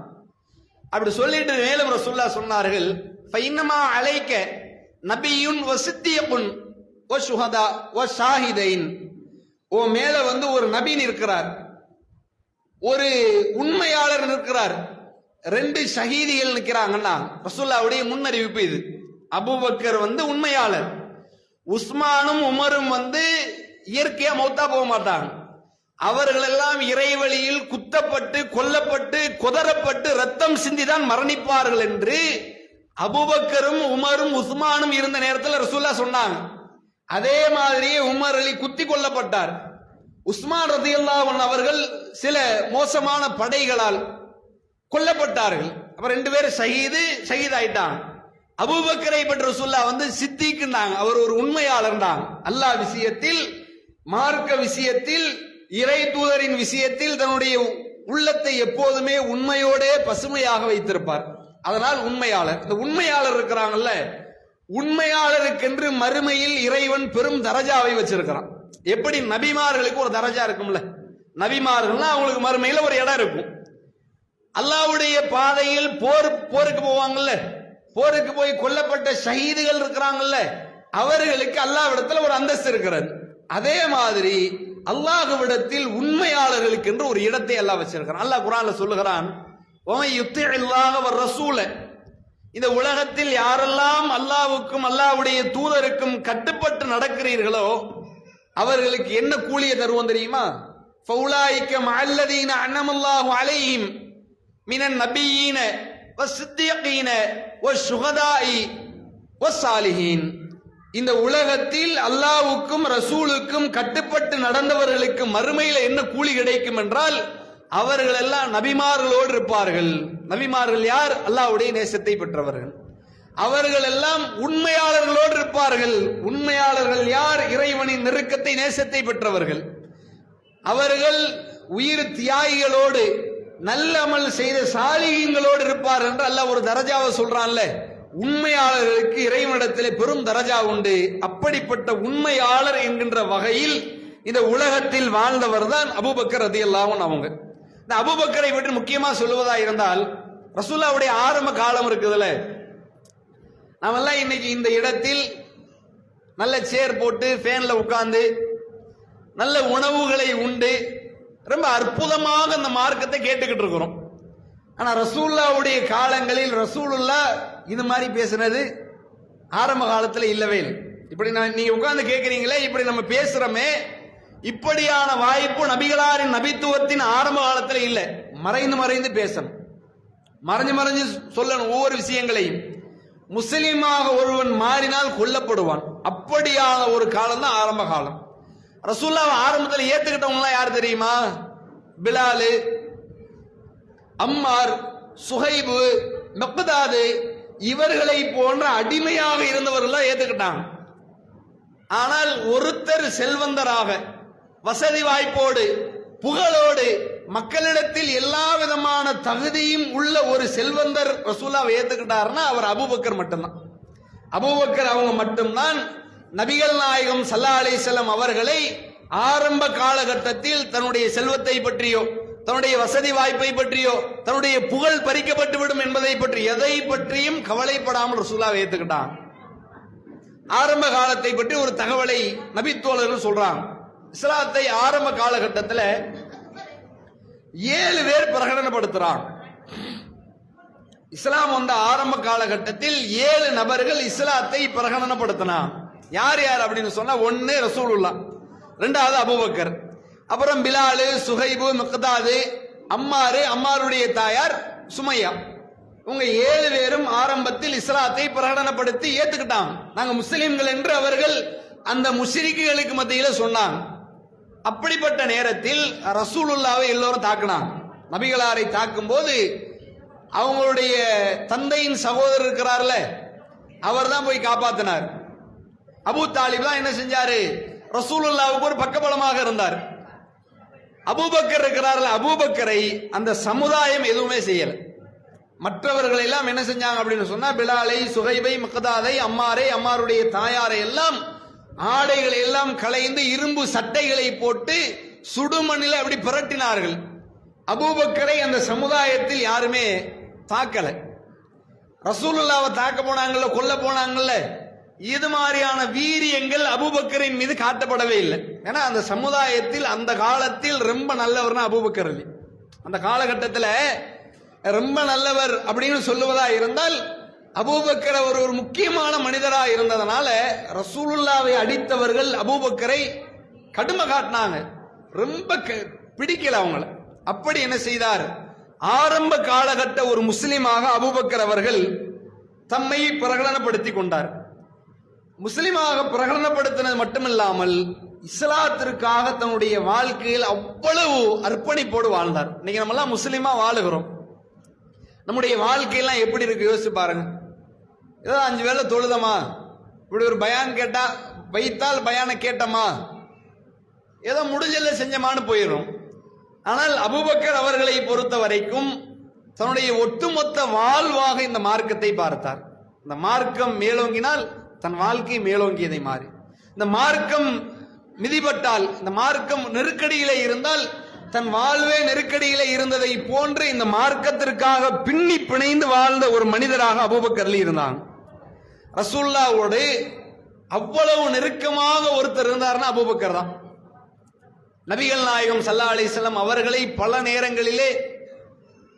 அப்படி சொல்லிட்டு மேலும் ரசூலுல்லாஹ் சொன்னார்கள், ஃபைன்னமா அலைக்க நபியுன் வ சித்தியகுன் வ ஷுஹதா வ ஷாஹிதைன், ஓ மேல ஒரு நபி நிற்கிறார், ஒரு உண்மையாளர் நிற்கிறார், 2 ஷஹீதிகள் நிற்கிறாங்கன்னா ரசூலுல்லாஹ்வுடைய முன்னறிவிப்பு இது. அபூபக்கர் உண்மையாளர், உஸ்மானும் உமரும் இயற்கையா மௌத்தா போக மாட்டாங்க. அவர்கள் எல்லாம் இறைவழியில் குத்தப்பட்டு கொல்லப்பட்டு கொதறப்பட்டு ரத்தம் சிந்திதான் மரணிப்பார்கள் என்று அபூபக்கரும் உமரும் உஸ்மானும் இருந்த நேரத்தில் ரசூலுல்லாஹ் சொன்னாங்க. அதே மாதிரியே உமர் அலி குத்தி கொல்லப்பட்டார். உஸ்மான் ரலியல்லாஹு அன்ஹு அவர்கள் சில மோசமான படைகளால் கொல்லப்பட்டார்கள். அப்ப 2 பேரும் ஷஹீதாயிட்டாங்க. அபூபக்கரை பற்றி ரசூலுல்லாஹ் சித்திக்குனாங்க, அவர் ஒரு உண்மையாளர் தான். அல்லாஹ் விஷயத்தில், மார்க்க விஷயத்தில், இறை தூதரின் விஷயத்தில் தன்னுடைய உள்ளத்தை எப்போதுமே உண்மையோடே பசுமையாக வைத்திருப்பார். அதனால் உண்மையாளர். இந்த உண்மையாளர் இருக்கிறாங்கல்ல, உண்மையாளருக்கென்று மறுமையில் இறைவன் பெரும் தரஜாவை வச்சிருக்கிறான். எப்படி நபிமார்களுக்கு ஒரு தரஜா இருக்கும்ல, நபிமார்கள்னா அவங்களுக்கு மறுமையில ஒரு இடம் இருக்கும். அல்லாஹ்வுடைய பாதையில் போருக்கு போவாங்கல்ல, போருக்கு போய் கொல்லப்பட்ட ஷஹீதுகள் இருக்கிறாங்கல்ல, அவர்களுக்கு அல்லாஹ்விடத்தில் ஒரு அந்தஸ்து இருக்கிறது. அதே மாதிரி அல்லாஹ்விடத்தில் உண்மையாளர்களுக்கு என்று ஒரு இடத்தை அல்லாஹ் வச்சிருக்கிறான். அல்லாஹ் குர்ஆன்ல சொல்லுகிறான், "வமன் யுத்திஇல்லாஹ வர்ரசூல", இந்த உலகத்தில் யாரெல்லாம் அல்லாஹ்வுக்கும் அல்லாஹ்வுடைய தூதருக்கும் கட்டுப்பட்டு நடக்கிறீர்களோ அவர்களுக்கு என்ன கூலியை தருவோம் தெரியுமா? ஃபௌலாயிக மஅல்லதீன அன்அமல்லாஹு அலைஹிம் மினன் நபியீன வஸ்ஸித்தீகீன வஷ்ஷுஹதாஇ வஸ்ஸாலிஹீன். இந்த உலகத்தில் அல்லாஹ்வுக்கும் ரசூலுக்கும் கட்டுப்பட்டு நடந்தவர்களுக்கு மறுமையில என்ன கூலி கிடைக்கும் என்றால், அவர்கள் எல்லாம் நபிமார்களோடு இருப்பார்கள். நபிமார்கள் யார்? அல்லாஹ்வுடைய நேசத்தை பெற்றவர்கள். அவர்கள் எல்லாம் உண்மையாளர்களோடு இருப்பார்கள். உண்மையாளர்கள் யார்? இறைவனின் நெருக்கத்தை, நேசத்தை பெற்றவர்கள். அவர்கள் உயிர் தியாகிகளோடு, நல்ல அமல் செய்த சாலிஹீன்களோடு இருப்பார் என்று அல்லாஹ் ஒரு தரஜாவை சொல்றான்ல. உண்மையாளர்களுக்கு இறைவனிடத்திலே பெரும் தரஜா உண்டு. அப்படிப்பட்ட உண்மையாளர் என்கின்ற வகையில் இந்த உலகத்தில் வாழ்ந்தவர் தான் அபூபக்கர் ரலியல்லாஹு அன்ஹு அவங்க. இந்த அபூபக்கரை பற்றி முக்கியமா சொல்லுவதா இருந்தால், ரசூலுல்லாஹ்வுடைய ஆரம்ப காலம் இருக்குதுல்ல, நாமெல்லாம் இன்னைக்கு இந்த இடத்தில் நல்ல சேர் போட்டு ஃபேன்ல உட்கார்ந்து நல்ல உணவுகளை உண்டு ரொம்ப அற்புதமாக அந்த மார்க்கத்தை கேட்டுக்கிட்டு இருக்கிறோம். ஆனா ரசூலுல்லாஹ்வுடைய காலங்களில் ரசூலுல்லாஹ் இது மாதிரி பேசுனது ஆரம்ப காலத்தில் இல்லவே இல்லை. இப்படி நீங்க உட்கார்ந்து கேட்கிறீங்களே, இப்படி நம்ம பேசுறோமே, இப்படியான வாய்ப்பு நபிகளாரின் நபித்துவத்தின் ஆரம்ப காலத்தில் இல்லை. மறைந்து மறைந்து பேசணும், மறைஞ்சு மறைஞ்சு சொல்லணும் ஒவ்வொரு விஷயங்களையும். முஸ்லிமாக ஒருவன் மாறினால் கொல்லப்படுவான். அப்படியான ஒரு காலம் தான் ஆரம்ப காலம். ரசூலுல்லாஹ் ஆரம்பத்தில் ஏத்துக்கிட்டவங்க யார் தெரியுமா? பிலாலு, அம்மார், சுஹைபு, மிக்தாது, இவர்களை போன்ற அடிமையாக இருந்தவர்கள் ஏத்துக்கிட்டாங்க. ஆனால் ஒருத்தர் செல்வந்தராக, வசதி வாய்ப்போடு, புகழோடு, மக்களிடத்தில் எல்லா விதமான தகுதியும் உள்ள ஒரு செல்வந்தர் ரசூலுல்லாஹ் ஏத்துக்கிட்டாருன்னா அவர் அபூபக்கர் மட்டும்தான். அபூபக்கர் அவங்க மட்டும்தான் நபிகள் நாயகம் ஸல்லல்லாஹு அலைஹி வஸல்லம் அவர்களை ஆரம்ப காலகட்டத்தில் தன்னுடைய செல்வத்தை பற்றியோ, தன்னுடைய வசதி வாய்ப்பை பற்றியோ, தன்னுடைய புகழ் பறிக்கப்பட்டு விடும் என்பதை பற்றி எதை பற்றியும் கவலைப்படாமல் ரசூலுல்லாஹ் ஏத்துக்கிட்டான். ஆரம்ப காலத்தை பற்றி ஒரு தகவலை நபித்தோழர்கள் சொல்றாங்க. இஸ்லாத்தை ஆரம்ப காலகட்டத்தில் 7 பேர் பிரகடனப்படுத்துறாங்க. இஸ்லாம் வந்த ஆரம்ப காலகட்டத்தில் 7 நபர்கள் இஸ்லாத்தை பிரகடனப்படுத்தினார். யார் யார் அப்படின்னு சொன்னா, 1 ரசூலுல்லாஹ், 2வது அபூபக்கர், அப்புறம் பிலாலு, சுஹைபு, மிக்தாது, அம்மாரு, அம்மாருடைய தாயார் சுமையா. இவங்க 7 பேரும் ஆரம்பத்தில் இஸ்லாத்தை பிரகடனப்படுத்தி ஏத்துக்கிட்டாங்க. நாங்க முஸ்லிம்கள் என்று அவர்கள் அந்த முஷ்ரிக்குகளுக்கு மத்தியில சொன்னாங்க. அப்படிப்பட்ட நேரத்தில் ரசூலுல்லாவை எல்லோரும் தாக்குனாங்க. நபிகளாரை தாக்கும் போது அவங்களுடைய தந்தையின் சகோதரர் இருக்கிறார்ல, அவர் தான் போய் காப்பாத்தினார். அபூ தாலிப் தான் என்ன செஞ்சாரு, ரசூலுல்லாவுக்கு ஒரு பக்கபலமாக இருந்தார். அபூபக்கர் இருக்கிறார்கள், அபூபக்கரை அந்த சமுதாயம் எதுவுமே செய்யல. மற்றவர்கள் எல்லாம் என்ன செஞ்சாங்க அப்படின்னு சொன்னா, பிலாலை, சுகைபை, மிக்தாதை, அம்மாரை, அம்மாருடைய தாயாரை எல்லாம் ஆடைகளை எல்லாம் களைந்து இரும்பு சட்டைகளை போட்டு சுடுமண்ணில் அப்படி புரட்டினார்கள். அபூபக்கரை அந்த சமுதாயத்தில் யாருமே தாக்கல. ரசூலுல்லாவை தாக்க போனாங்கல்ல, கொல்ல போனாங்கல்ல, இது மாதிரியான வீரியங்கள் அபூபக்கரின் மீது காட்டப்படவே இல்லை. ஏன்னா அந்த சமுதாயத்தில் அந்த காலத்தில் ரொம்ப நல்லவர்னா அபூபக்கர் அலி. அந்த காலகட்டத்தில் ரொம்ப நல்லவர் அப்படின்னு சொல்லுவதா இருந்தால் அபூபக்கர் அவர் ஒரு முக்கியமான மனிதராக இருந்ததனால ரசூலுல்லாவை அடித்தவர்கள் அபூபக்கரை கடுமை காட்டினாங்க, ரொம்ப பிடிக்கல அவங்கள. அப்படி என்ன செய்தார், ஆரம்ப காலகட்ட ஒரு முஸ்லிமாக அபூபக்கர் அவர்கள் தம்மை பிரகடனப்படுத்தி கொண்டார். முஸ்லிமாக பிரகடனப்படுத்தினது மட்டுமில்லாமல் இஸ்லாத்திற்காக தன்னுடைய வாழ்க்கையில் அவ்வளவு அர்ப்பணிப்போடு வாழ்ந்தார். இன்னைக்கு நம்ம எல்லாம் முஸ்லிமா வாழுகிறோம், நம்முடைய வாழ்க்கையெல்லாம் எப்படி இருக்கு யோசிச்சு பாருங்க. ஏதோ 5 வேளை தொழுதமா, இப்படி ஒரு பயான் கேட்டா வைத்தால் பயான கேட்டமா, ஏதோ முடிஞ்சல செஞ்சமான்னு போயிடும். ஆனால் அபூபக்கர் அவர்களை பொறுத்த வரைக்கும் தன்னுடைய ஒட்டுமொத்த வாழ்வாக இந்த மார்க்கத்தை பார்த்தார். இந்த மார்க்கம் மேலோங்கினால் தன் வாழ்க்கை மேலோங்கியதை மாறி, இந்த மார்க்கம் மிதிபட்டால், இந்த மார்க்கம் நெருக்கடியிலே இருந்தால் தன் வாழ்வே நெருக்கடியிலே இருந்ததை போன்று இந்த மார்க்கத்திற்காக பின்னி பிணைந்து வாழ்ந்த ஒரு மனிதராக அபூபக்கர் இருந்தாங்க. ரசூலுல்லாவோடு அவ்வளவு நெருக்கமாக ஒருத்தர் இருந்தார்னா அபூபக்கர் தான். நபிகள் நாயகம் ஸல்லல்லாஹு அலைஹி வஸல்லம் அவர்களை பல நேரங்களிலே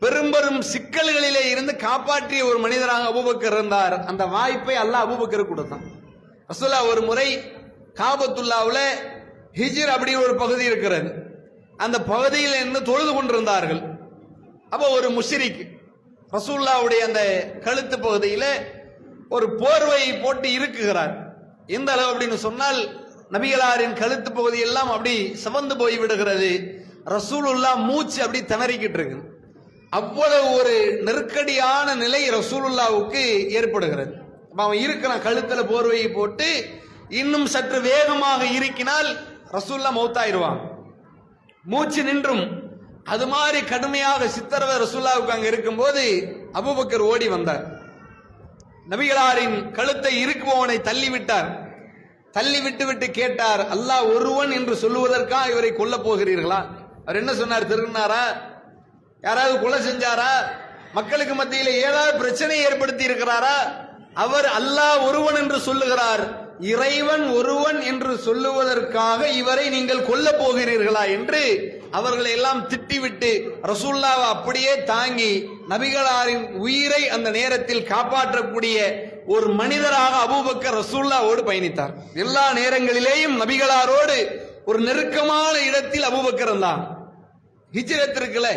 பெரும் சிக்கல்களிலே இருந்து காப்பாற்றிய ஒரு மனிதராக அபூபக்கர் இருந்தார். அந்த வாய்ப்பை அல்லாஹ் அபூபக்கருக்கு கொடுத்தான். ரசூலுல்லாஹ் ஒரு முறை காபத்துல்லாவுல ஹிஜ்ர் அப்படி ஒரு பகுதி இருக்கிறது, அந்த பகுதியில் இருந்து தொழுது கொண்டிருந்தார்கள். அப்போ ஒரு முஷ்ரிக் ரசூலுல்லாஹ்வுடைய அந்த கழுத்து பகுதியில ஒரு போர்வையை போட்டு இருக்குகிறார். எந்த அளவு அப்படின்னு சொன்னால் நபிகளாரின் கழுத்து பகுதி எல்லாம் அப்படி சிவந்து போய் விடுகிறது. ரசூலுல்லாஹ் மூச்சு அப்படி திணறிக்கிட்டு இருக்கு. அவ்வளவு ஒரு நெருக்கடியான நிலை ரசூலுல்லாவுக்கு ஏற்படுகிறது. அவன் இருக்கிறான், கழுத்துல போர்வையை போட்டு இன்னும் சற்று வேகமாக இருக்கினால் ரசூலுல்லாஹ் மௌத்தாயிருவான், மூச்சு நின்றும். அது மாதிரி கடுமையாக சித்தரவ ரசூலுல்லாவுக்கு அங்க இருக்கும்போது அபூபக்கர் ஓடி வந்தார். நபிகளாரின் கழுத்தை இருக்குபவனை தள்ளிவிட்டார். தள்ளி விட்டு கேட்டார், அல்லாஹ் ஒருவன் என்று சொல்லுவதற்காக இவரை கொல்ல போகிறீர்களா? அவர் என்ன சொன்னார், திருநாரா, யாராவது கொலை செஞ்சாரா, மக்களுக்கு மத்தியில் ஏதாவது பிரச்சனை ஏற்படுத்தி இருக்கிறாரா? அவர் அல்லாஹ் ஒருவன் என்று சொல்லுகிறார், இறைவன் ஒருவன் என்று சொல்லுவதற்காக இவரை நீங்கள் கொல்ல போகிறீர்களா என்று அவர்களை எல்லாம் திட்டிவிட்டு ரசூலுல்லாஹ் அப்படியே தாங்கி நபிகளாரின் உயிரை அந்த நேரத்தில் காப்பாற்றக்கூடிய ஒரு மனிதராக அபூபக்கர் ரசூலுல்லாஹ்வோடு பயணித்தார். எல்லா நேரங்களிலேயும் நபிகளாரோடு ஒரு நெருக்கமான இடத்தில் அபூபக்கர் இருந்தான். ஹிஜ்ரத் இருக்குல்ல,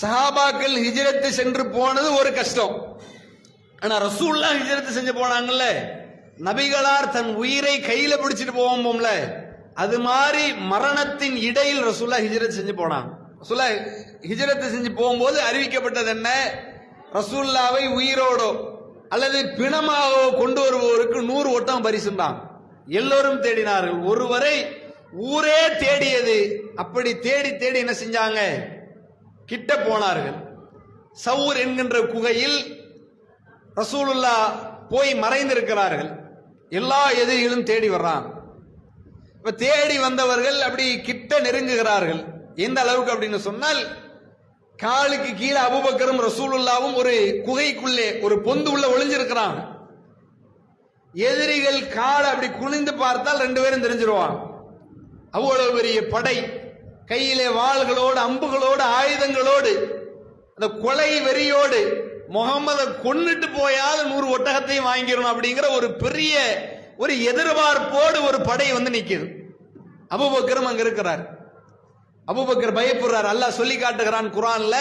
சஹாபாக்கள் ஹிஜ்ரத் சென்று போனது ஒரு கஷ்டம். ஆனா ரசூலுல்லாஹ் ஹிஜ்ரத் செஞ்சு போனாங்கல்ல, நபிகளார் தன் உயிரை கையில பிடிச்சிட்டு போவோம்ல, அது மாதிரி மரணத்தின் இடையில் ரசூலுல்லாஹ் ஹிஜ்ரத் செஞ்சு போனாங்க. ரசூலுல்லாஹ் ஹிஜ்ரத் செஞ்சு போகும்போது அறிவிக்கப்பட்டது என்ன, ரசூலுல்லாவை உயிரோடோ அல்லது பிணமாக கொண்டு வருபவருக்கு 100 ஒட்டகம் பரிசுந்தான். எல்லோரும் தேடினார்கள், ஒருவரை ஊரே தேடியது. அப்படி தேடி தேடி என்ன செஞ்சாங்க, கிட்ட போனார்கள். சவுர் என்கின்ற குகையில் ரசூலுல்லாஹ் போய் மறைந்திருக்கிறார்கள். எல்லா எதிரிகளும் தேடி வர்றாங்க. இப்ப தேடி வந்தவர்கள் அப்படி கிட்ட நெருங்குகிறார்கள். எந்த அளவுக்கு அப்படின்னு சொன்னால், காலுக்கு கீழே அபூபக்கரும் ரசூலுல்லாவும் ஒரு குகைக்குள்ளே ஒரு பொந்து உள்ள ஒளிஞ்சிருக்கிறாங்க. எதிரிகள் காலை அப்படி குனிந்து பார்த்தால் 2 பேரும் தெரிஞ்சிருவாங்க. அவ்வளவு பெரிய படை, கையிலே வாள்களோடு அம்புகளோடு ஆயுதங்களோடு அந்த கொலை வெறியோடு முகமதை கொன்னுட்டு போயால் 100 ஒட்டகத்தையும் வாங்கிடணும் அப்படிங்கிற ஒரு பெரிய ஒரு எதிர்பார்ப்போடு ஒரு படை வந்து நிக்குது. அபூபக்கரும் அங்க இருக்கிறார். அபூபக்கர் பயப்படுறார். அல்லாஹ் சொல்லி காட்டுகிறான் குர்ஆன்ல,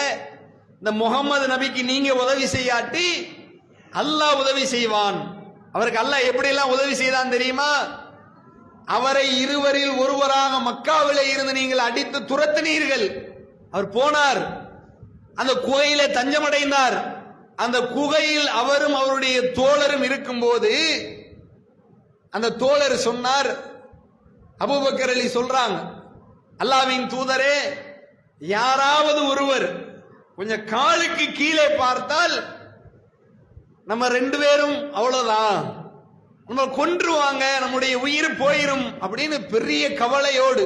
இந்த முகமது நபிக்கு நீங்க உதவி செய்யாட்டி அல்லாஹ் உதவி செய்வான். அவருக்கு அல்லாஹ் எப்படி எல்லாம் உதவி செய்தான் தெரியுமா? அவரை இருவரில் ஒருவராக மக்காவிலே இருந்து நீங்கள் அடித்து துரத்தினீர்கள். அவர் போனார், அந்த குகையிலே தஞ்சமடைந்தார். அந்த குகையில் அவரும் அவருடைய தோழரும் இருக்கும்போது அந்த தோழர் சொன்னார், அபூபக்கர் அலி சொல்றாங்க, அல்லாஹ்வின் தூதரே, யாராவது ஒருவர் கொஞ்சம் காலுக்கு கீழே பார்த்தால் நம்ம 2 பேரும் அவ்வளவுதான், நம்ம கொன்றுவாங்க, நம்முடைய உயிர் போயிரும் அப்படின்னு பெரிய கவலையோடு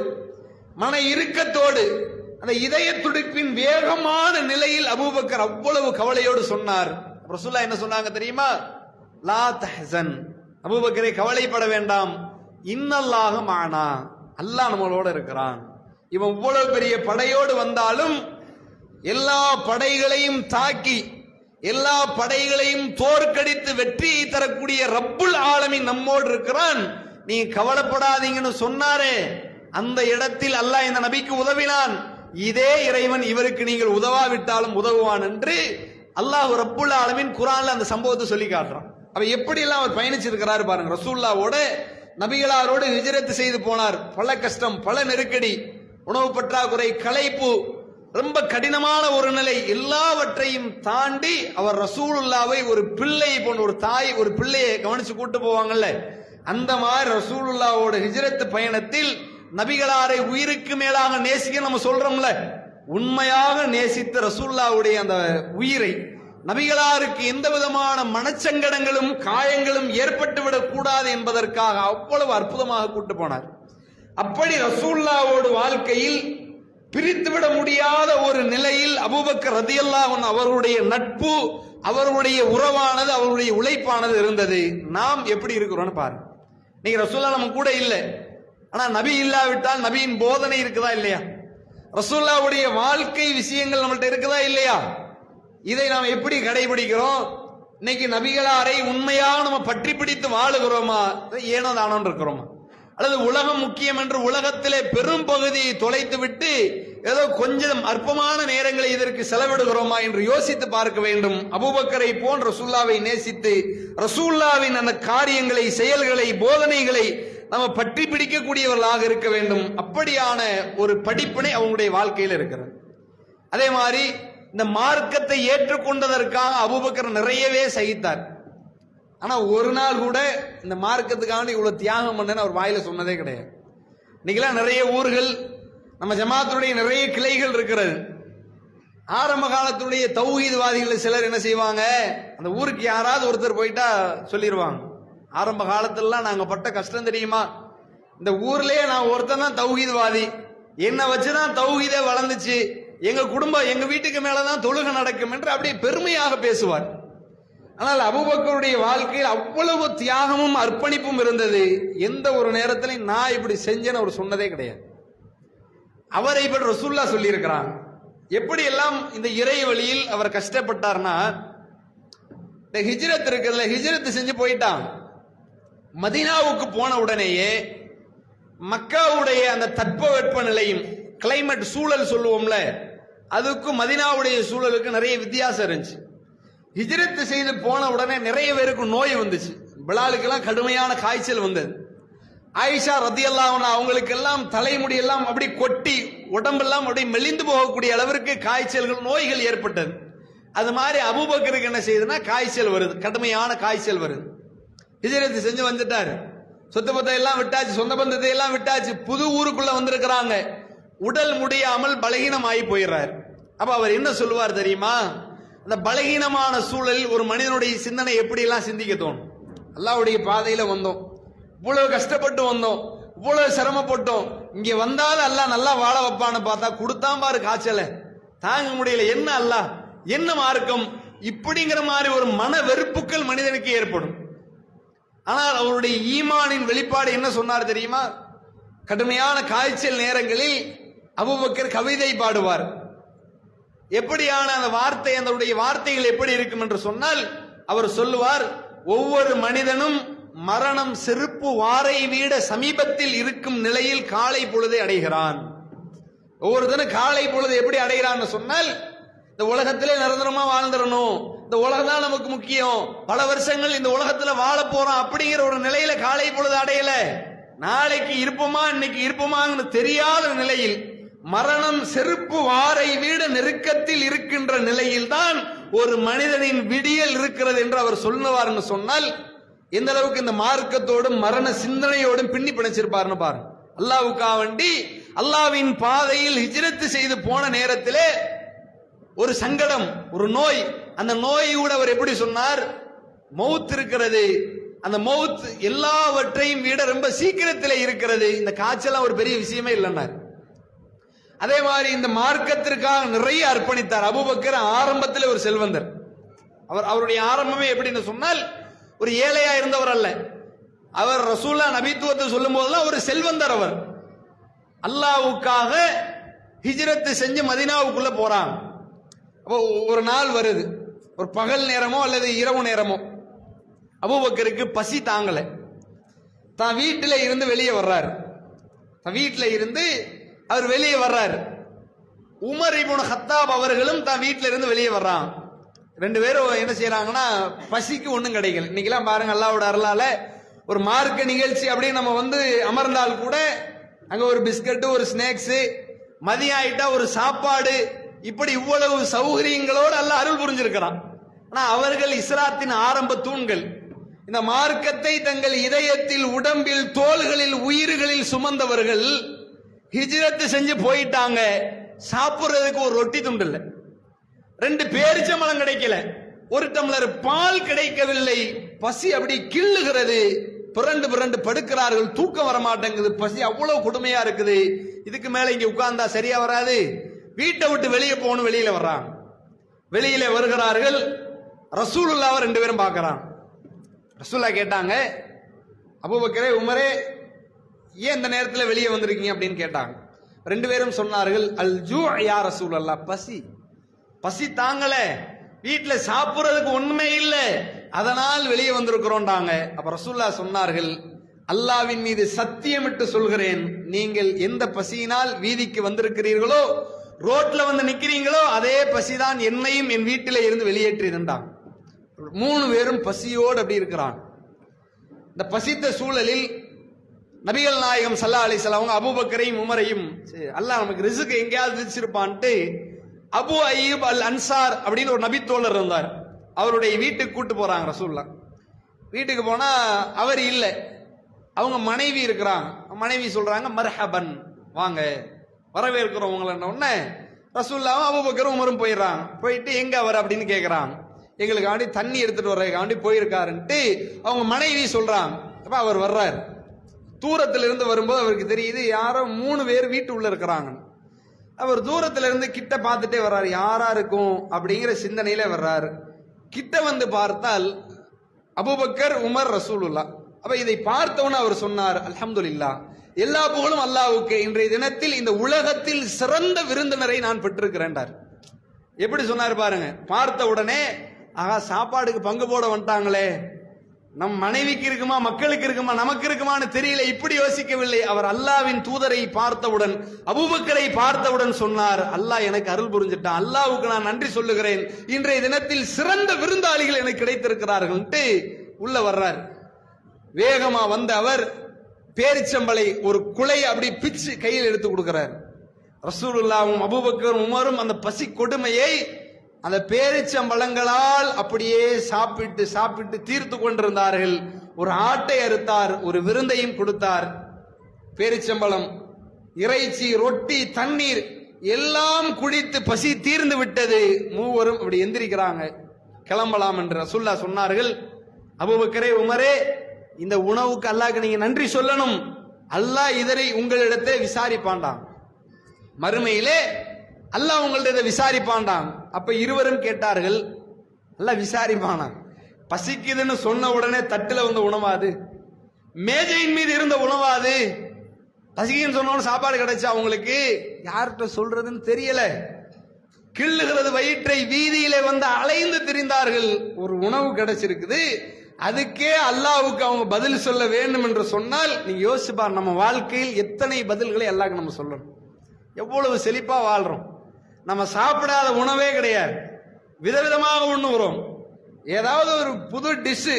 மன இறுக்கத்தோடு அந்த இதய துடிப்பின் வேகமான நிலையில் அபூபக்கர் அவ்வளவு கவலையோடு சொன்னார். ரசூலுல்லாஹ் என்ன சொன்னாங்க தெரியுமா? லா தஹ்சன், அபூபக்கரே கவலைப்பட வேண்டாம், இன்னல்லாஹ மஅனா, அல்லாஹ் நம்மளோட இருக்கிறான். இவன் இவ்வளவு பெரிய படையோடு வந்தாலும் எல்லா படைகளையும் தாக்கி எல்லா படைகளையும் தோற்கடித்து வெற்றியை தரக்கூடிய ரப்புல் ஆலமீன் நம்மோடு இருக்கிறான், நீங்க கவலைப்படாதீங்கன்னு சொன்னாரே, அந்த இடத்தில் அல்லாஹ் இந்த நபிக்கு உதவினான். இதே இறைவன் இவருக்கு நீங்கள் உதவாவிட்டாலும் உதவுவான் என்று அல்லாஹ் ரப்புல் ஆலமீன் குர்ஆன்ல அந்த சம்பவத்தை சொல்லி காட்டுறான். அப்ப எப்படி எல்லாம் அவர் பயணிச்சிருக்கிறாரு பாருங்க. ரசூலுல்லாஹ்வோட நபிகளாரோடு ஹிஜ்ரத் செய்து போனார். பல கஷ்டம், பல நெருக்கடி, உணவு பற்றாக்குறை, களைப்பு, ரொம்ப கடினமான ஒரு நிலை, எல்லாவற்றையும் தாண்டி அவர் ரசூலுல்லாவை ஒரு பிள்ளை போன்ற, ஒரு தாய் ஒரு பிள்ளையை கவனிச்சு கூட்டு போவாங்கல்ல, அந்த மாதிரி ரசூலுல்லாவோட ஹிஜ்ரத் பயணத்தில் நபிகளாரை உயிருக்கு மேலாக நேசிக்க நம்ம சொல்றோம்ல, உண்மையாக நேசித்த ரசூலுல்லாவுடைய அந்த உயிரை நபிகளாருக்கு எந்த விதமான மனச்சங்கடங்களும் காயங்களும் ஏற்பட்டுவிடக் கூடாது என்பதற்காக அவ்வளவு அற்புதமாக கூட்டு போனார். அப்படி ரசூலுல்லாவோட வாழ்க்கையில் பிரித்துவிட முடியாத ஒரு நிலையில் அபூபக்கர் ரலியல்லாஹு அன்ஹு அவருடைய நட்பு, அவருடைய உறவானது, அவருடைய உழைப்பானது இருந்தது. நாம் எப்படி இருக்கிறோம்னு பாருங்க. நீங்க ரசூலுல்லாஹ் நம்ம கூட இல்லை, ஆனா நபி இல்லாவிட்டால் நபியின் போதனை இருக்குதா இல்லையா? ரசூலுல்லாஹ்வுடைய வாழ்க்கை விஷயங்கள் நம்மள்ட்ட இருக்குதா இல்லையா? இதை நாம் எப்படி கடைபிடிக்கிறோம்? இன்னைக்கு நபிகளாரை உண்மையாக நம்ம பற்றி பிடித்து வாழுகிறோமா, ஏனோ தானோன்னு இருக்கிறோமா? அல்லது உலகம் முக்கியம் என்று உலகத்திலே பெரும் பகுதியை தொலைத்து விட்டு ஏதோ கொஞ்சம் அற்பமான நேரங்களை இதற்கு செலவிடுகிறோமா என்று யோசித்து பார்க்க வேண்டும். அபூபக்கரை போன்ற ரசூலுல்லாவை நேசித்து ரசூலுல்லாவின் அந்த காரியங்களை, செயல்களை, போதனைகளை நம்ம பற்றி பிடிக்கக்கூடியவர்களாக இருக்க வேண்டும். அப்படியான ஒரு படிப்பினை அவங்களுடைய வாழ்க்கையில் இருக்கிறது. அதே மாதிரி இந்த மார்க்கத்தை ஏற்றுக்கொண்டதற்காக அபூபக்கர் நிறையவே சகித்தார். ஆனா ஒரு நாள் கூட இந்த மார்க்கத்துக்காக இவ்வளவு தியாகம் பண்ணேன்னு அவர் வாயில சொன்னதே கிடையாது. இன்னைக்கெல்லாம் நிறைய ஊர்கள், நம்ம ஜமாத்துடைய நிறைய கிளைகள் இருக்கிறது. ஆரம்ப காலத்துடைய தௌஹீத்வாதிகள் சிலர் என்ன செய்வாங்க, அந்த ஊருக்கு யாராவது ஒருத்தர் போயிட்டா சொல்லிடுவாங்க, ஆரம்ப காலத்துலலாம் நாங்க பட்ட கஷ்டம் தெரியுமா, இந்த ஊர்லயே நான் ஒருத்தன் தான் தௌஹீத்வாதி, என்னை வச்சுதான் தௌஹீதே வளர்ந்துச்சு, எங்க குடும்பம் எங்க வீட்டுக்கு மேலதான் தொழுகை நடக்கும் என்று அப்படியே பெருமையாக பேசுவார். ஆனால் அபூபக்கருடைய வாழ்க்கையில் அவ்வளவு தியாகமும் அர்ப்பணிப்பும் இருந்தது. எந்த ஒரு நேரத்திலையும் நான் இப்படி செஞ்சேன்னு அவர் சொன்னதே கிடையாது. அவரை பற்றி ரசூலுல்லாஹ் சொல்லி இருக்கிறான். எப்படி எல்லாம் இந்த இறை வழியில் அவர் கஷ்டப்பட்டார்னா, இந்த ஹிஜ்ரத் இருக்குல்ல, ஹிஜ்ரத் செஞ்சு போயிட்டான். மதீனாவுக்கு போன உடனேயே மக்காவுடைய அந்த தட்பவெட்ப நிலையும் கிளைமேட் சூழல் சொல்லுவோம்ல, அதுக்கும் மதீனாவுடைய சூழலுக்கு நிறைய வித்தியாசம் இருந்துச்சு. ஹிஜ்ரத் செய்து போன உடனே நிறைய பேருக்கு நோய் வந்துச்சு. பிலாலுக்கெல்லாம் கடுமையான காய்ச்சல் வந்தது. ஆயிஷா ரலியல்லாஹு அன்ஹா அவங்களுக்கு எல்லாம் தலைமுடி எல்லாம் அப்படி கொட்டி உடம்பெல்லாம் அப்படி மெலிந்து போகக்கூடிய அளவிற்கு காய்ச்சல்கள், நோய்கள் ஏற்பட்டது. அது மாதிரி அபூபக்கருக்கு என்ன செய்யுதுன்னா காய்ச்சல் வருது, கடுமையான காய்ச்சல் வருது. ஹிஜ்ரத் செஞ்சு வந்துட்டாரு, சொத்து பத்தை எல்லாம் விட்டாச்சு, சொந்த பந்தத்தை எல்லாம் விட்டாச்சு, புது ஊருக்குள்ள வந்திருக்கிறாங்க. உடல் முடியாமல் பலகீனமாகி போயிடுறாரு. அப்ப அவர் என்ன சொல்லுவார் தெரியுமா? அந்த பலகீனமான சூழலில் ஒரு மனிதனுடைய சிந்தனை எப்படி எல்லாம் சிந்திக்க தோணும். அல்லாஹ்வுடைய பாதையில வந்தோம், இவ்வளவு கஷ்டப்பட்டு வந்தோம், இவ்வளவு சிரமப்பட்டோம், இங்க வந்தாலும் அல்லாஹ் நல்லா வாழ வைப்பான்னு பார்த்தா கொடுத்தான் பாரு காய்ச்சல, தாங்க முடியல, என்ன அல்லாஹ், என்ன மார்க்கம், இப்படிங்கிற மாதிரி ஒரு மன வெறுப்புக்கள் மனிதனுக்கு ஏற்படும். ஆனால் அவருடைய ஈமானின் வெளிப்பாடு என்ன சொன்னார் தெரியுமா? கடுமையான காய்ச்சல் நேரங்களில் அபூபக்கர் கவிதை பாடுவார். எப்படியான அந்த வார்த்தை, அதனுடைய வார்த்தைகள் எப்படி இருக்கும் என்று சொன்னால், அவர் சொல்லுவார், ஒவ்வொரு மனிதனும் மரணம் செருப்பு வாரை வீட சமீபத்தில் இருக்கும் நிலையில் காலை பொழுதை அடைகிறான். ஒவ்வொருத்தனும் காலை பொழுது எப்படி அடைகிறான்னு சொன்னால், இந்த உலகத்திலே நிரந்தரமா வாழ்ந்துடணும், இந்த உலகம் தான் நமக்கு முக்கியம், பல வருஷங்கள் இந்த உலகத்துல வாழ போறோம் அப்படிங்கிற ஒரு நிலையில காலை பொழுது அடையல. நாளைக்கு இருப்போமா இன்னைக்கு இருப்போமான்னு தெரியாத நிலையில், மரணம் செருப்பு வாரை வீட நெருக்கத்தில் இருக்கின்ற நிலையில் தான் ஒரு மனிதனின் விடியல் இருக்கிறது என்று அவர் சொல்லுவார்னு சொன்னால், எந்த அளவுக்கு இந்த மார்க்கத்தோடும் மரண சிந்தனையோடும் பின்னி பிணைச்சிருப்பாருன்னு பாருங்க. அல்லாஹ்வுக்காக வேண்டி அல்லாஹ்வின் பாதையில் ஹிஜ்ரத் செய்து போன நேரத்திலே ஒரு சங்கடம், ஒரு நோய். அந்த நோயோட அவர் எப்படி சொன்னார், மவுத் இருக்கிறது, அந்த மவுத் எல்லாவற்றையும் விட ரொம்ப சீக்கிரத்தில் இருக்கிறது, இந்த காய்ச்சல் ஒரு பெரிய விஷயமே இல்லைன்னார். அதே மாதிரி இந்த மார்க்கத்திற்காக நிறைய அர்ப்பணித்தார். அபூபக்கர் ஆரம்பத்தில் ஒரு செல்வந்தர். அவருடைய ஆரம்பமே எப்படின்னு சொன்னால் ஒரு ஏழையா இருந்தவர் அல்ல. அவர் ரசூலா நபித்துவத்தை சொல்லும் போதெல்லாம் ஒரு செல்வந்தர். அவர் அல்லாஹ்வுக்காக ஹிஜ்ரத் செஞ்சு மதீனாவுக்குள்ள போறாங்க. அப்போ ஒரு நாள் வருது, ஒரு பகல் நேரமோ அல்லது இரவு நேரமோ, அபூபக்கருக்கு பசி தாங்கல. தான் வீட்டில இருந்து வெளியே வர்றாரு. வீட்டில இருந்து அவர் வெளியே வர்றாரு. உமர் இப்னு கத்தாப் அவர்களும் தான் வீட்டில இருந்து வெளியே வர்றாங்க. ரெண்டு பேரும் என்ன செய்யறாங்கன்னா, பசிக்கு ஒண்ணும் கிடைக்கல. இன்னைக்கெல்லாம் பாருங்க, அல்லாஹ்வோட அருளால ஒரு மார்க்க நிகழ்ச்சி அப்படின்னு நம்ம அமர்ந்தால் கூட அங்க ஒரு பிஸ்கட், ஒரு ஸ்நாக்ஸ், மதியம் ஆயிட்டா ஒரு சாப்பாடு, இப்படி இவ்வளவு சௌகரியங்களோடு அல்லாஹ் அருள் புரிஞ்சிருக்கிறான். ஆனா அவர்கள் இஸ்லாத்தின் ஆரம்ப தூண்கள். இந்த மார்க்கத்தை தங்கள் இதயத்தில், உடம்பில், தோள்களில், உயிர்களில் சுமந்தவர்கள் ஹிஜ்ரத் செஞ்சு போயிட்டாங்க. சாப்பிடுறதுக்கு ஒரு ரொட்டி துண்டு இல்ல, 2 பேரிச்சம்பழம் கிடைக்கல, ஒரு டம்ளர் பால் கிடைக்கவில்லை. பசி அப்படி கிள்ளுகிறது. புரண்டு புரண்டு படுக்கிறார்கள். தூக்கம் வர மாட்டேங்குது. பசி அவ்வளவு கொடுமையா இருக்குது. இதுக்கு மேல இங்க உட்கார்ந்தா சரியா வராது. வீட்டை விட்டு வெளியே போகணும். வெளியில வர்றாங்க. வெளியில வருகிறார்கள். ரசூலுல்லாஹ் 2 பேரும் பார்க்கறாங்க. ரசூலுல்லாஹ் கேட்டாங்க, அபூபக்கரே, உமரே, ஏன் இந்த நேரத்தில் வெளியே வந்திருக்கீங்க அப்படின்னு கேட்டாங்க. 2 பேரும் சொன்னார்கள், அல் ஜூ யா ரசூலல்லாஹ், பசி, பசி தாங்கல, வீட்டுல சாப்பிடுறதுக்கு ஒண்ணுமே இல்லை, அதனால் வெளியே வந்திருக்கிறோம்டாங்க. அப்ப ரசூலுல்லாஹ் சொன்னார்கள், அல்லாஹ்வின் மீது சத்தியமிட்டு சொல்கிறேன், நீங்கள் எந்த பசியினால் வீதிக்கு வந்திருக்கிறீர்களோ, ரோட்ல வந்து நிக்கிறீங்களோ, அதே பசிதான் என்னையும் என் வீட்டில இருந்து வெளியேற்றியிருந்தாங்க. 3 பேரும் பசியோடு அப்படி இருக்கிறான். இந்த பசித்த சூழலில் நபிகள் நாயகம் ஸல்லல்லாஹு அலைஹி வஸல்லம் அவங்க அபூபக்கரையும் உமரையும், அல்லாஹ் நமக்கு ரிஸ்க் எங்கேயாவது விதிச்சிருப்பான்ட்டு, அபு அய்யூப் அல் அன்சார் அப்படின்னு ஒரு நபி தோழர் இருந்தார். அவருடைய வீட்டுக்கு கூட்டு போறாங்க ரசூலுல்லாஹ். வீட்டுக்கு போனா அவர் இல்லை, அவங்க மனைவி இருக்கிறாங்க. மனைவி சொல்றாங்க, மர்ஹபன், வாங்க, வரவேற்கிறோம் உங்களை. உடனே ரசூலுல்லாஹ் அபூபக்கரும் உமரும் போயிடுறாங்க. போயிட்டு எங்க அவர் அப்படின்னு கேட்கிறாங்க. எங்களுக்காண்டி தண்ணி எடுத்துட்டு வர்றதுக்காண்டி போயிருக்காருன்ட்டு அவங்க மனைவி சொல்றாங்க. அப்ப அவர் வர்றாரு. தூரத்துல இருந்து வரும்போது அவருக்கு தெரியுது யாரோ 3 பேர் வீட்டு உள்ள இருக்கிறாங்க. அவர் தூரத்துல இருந்து கிட்ட பார்த்துட்டே வர்றாரு, யாரா இருக்கும் அப்படிங்கிற சிந்தனையில வர்றாரு. கிட்ட வந்து பார்த்தால் அபூபக்கர், உமர், ரசூலுல்லாஹ். அப்ப இதை பார்த்தவன அவர் சொன்னார், அல்ஹம்துலில்லாஹ், எல்லா புகழும் அல்லாஹ்வுக்கு, இன்றைய தினத்தில் இந்த உலகத்தில் சிறந்த விருந்தினரை நான் பெற்றிருக்கிறேன்டார். எப்படி சொன்னார் பாருங்க. பார்த்த உடனே, ஆகா, சாப்பாடுக்கு பங்கு போட வந்துட்டாங்களே, நம் மனைவிக்கு இருக்குமா, மக்களுக்கு இருக்குமா, நமக்கு இருக்குமான்னு தெரியல, இப்படி யோசிக்கவில்லை. அவர் அல்லாஹ்வின் தூதரை பார்த்தவுடன், அபூபக்கரை பார்த்தவுடன் சொன்னார், அல்லாஹ் எனக்கு அருள் புரிஞ்சிட்டான், அல்லாஹ்வுக்கு நான் நன்றி சொல்லுகிறேன், இன்றைய தினத்தில் சிறந்த விருந்தாளிகள் எனக்கு கிடைத்திருக்கிறார்கள். உள்ள வர்றார். வேகமா வந்த அவர் பேரிச்சம்பளை ஒரு குலை அப்படி பிச்சு கையில் எடுத்து கொடுக்கிறார். ரசூலுல்லாஹும் அபூபக்கரும் உமரும் அந்த பசி கொடுமையை அந்த பேரிச்சம்பழங்களால் அப்படியே சாப்பிட்டு சாப்பிட்டு தீர்த்து கொண்டிருந்தார்கள். ஒரு ஆட்டை அறுத்தார், ஒரு விருந்தையும் கொடுத்தார். பேரிச்சம்பழம், இறைச்சி, ரொட்டி, தண்ணீர் எல்லாம் குடித்து பசி தீர்ந்து விட்டது. மூவரும் அப்படி எந்திரிக்கிறாங்க, கிளம்பலாம் என்று ரசூலுல்லாஹ் சொன்னார்கள், அபூபக்கரே, உமரே, இந்த உணவுக்கு அல்லாஹ்க்கு நீங்க நன்றி சொல்லணும். அல்லாஹ் இதனை உங்களிடத்தை விசாரிப்பாண்டாம், மறுமையிலே அல்லாஹ் உங்கள்ட்ட விசாரிப்பாண்டாம். அப்ப இருவரும் கேட்டார்கள், அல்லாஹ் விசாரிப்பானா? பசிக்குதுன்னு சொன்ன உடனே தட்டுல வந்த உணவாது, மேஜையின் மீது இருந்த உணவாது? பசிக்குன்னு சொன்ன சாப்பாடு கிடைச்சா அவங்களுக்கு யார்கிட்ட சொல்றதுன்னு தெரியல, கிள்ளுகிறது வயிற்றை, வீதியிலே வந்து அலைந்து திரிந்தார்கள். ஒரு உணவு கிடைச்சிருக்குது, அதுக்கே அல்லாஹ்வுக்கு அவங்க பதில் சொல்ல வேண்டும் என்று சொன்னால் நீங்க யோசிப்பார், நம்ம வாழ்க்கையில் எத்தனை பதில்களை அல்லாஹ்க்கு நம்ம சொல்லணும். எவ்வளவு செழிப்பா வாழ்றோம். நம்ம சாப்பிடாத உணவே கிடையாது, விதவிதமாக உண்ணுகிறோம். ஏதாவது ஒரு புது டிஷ்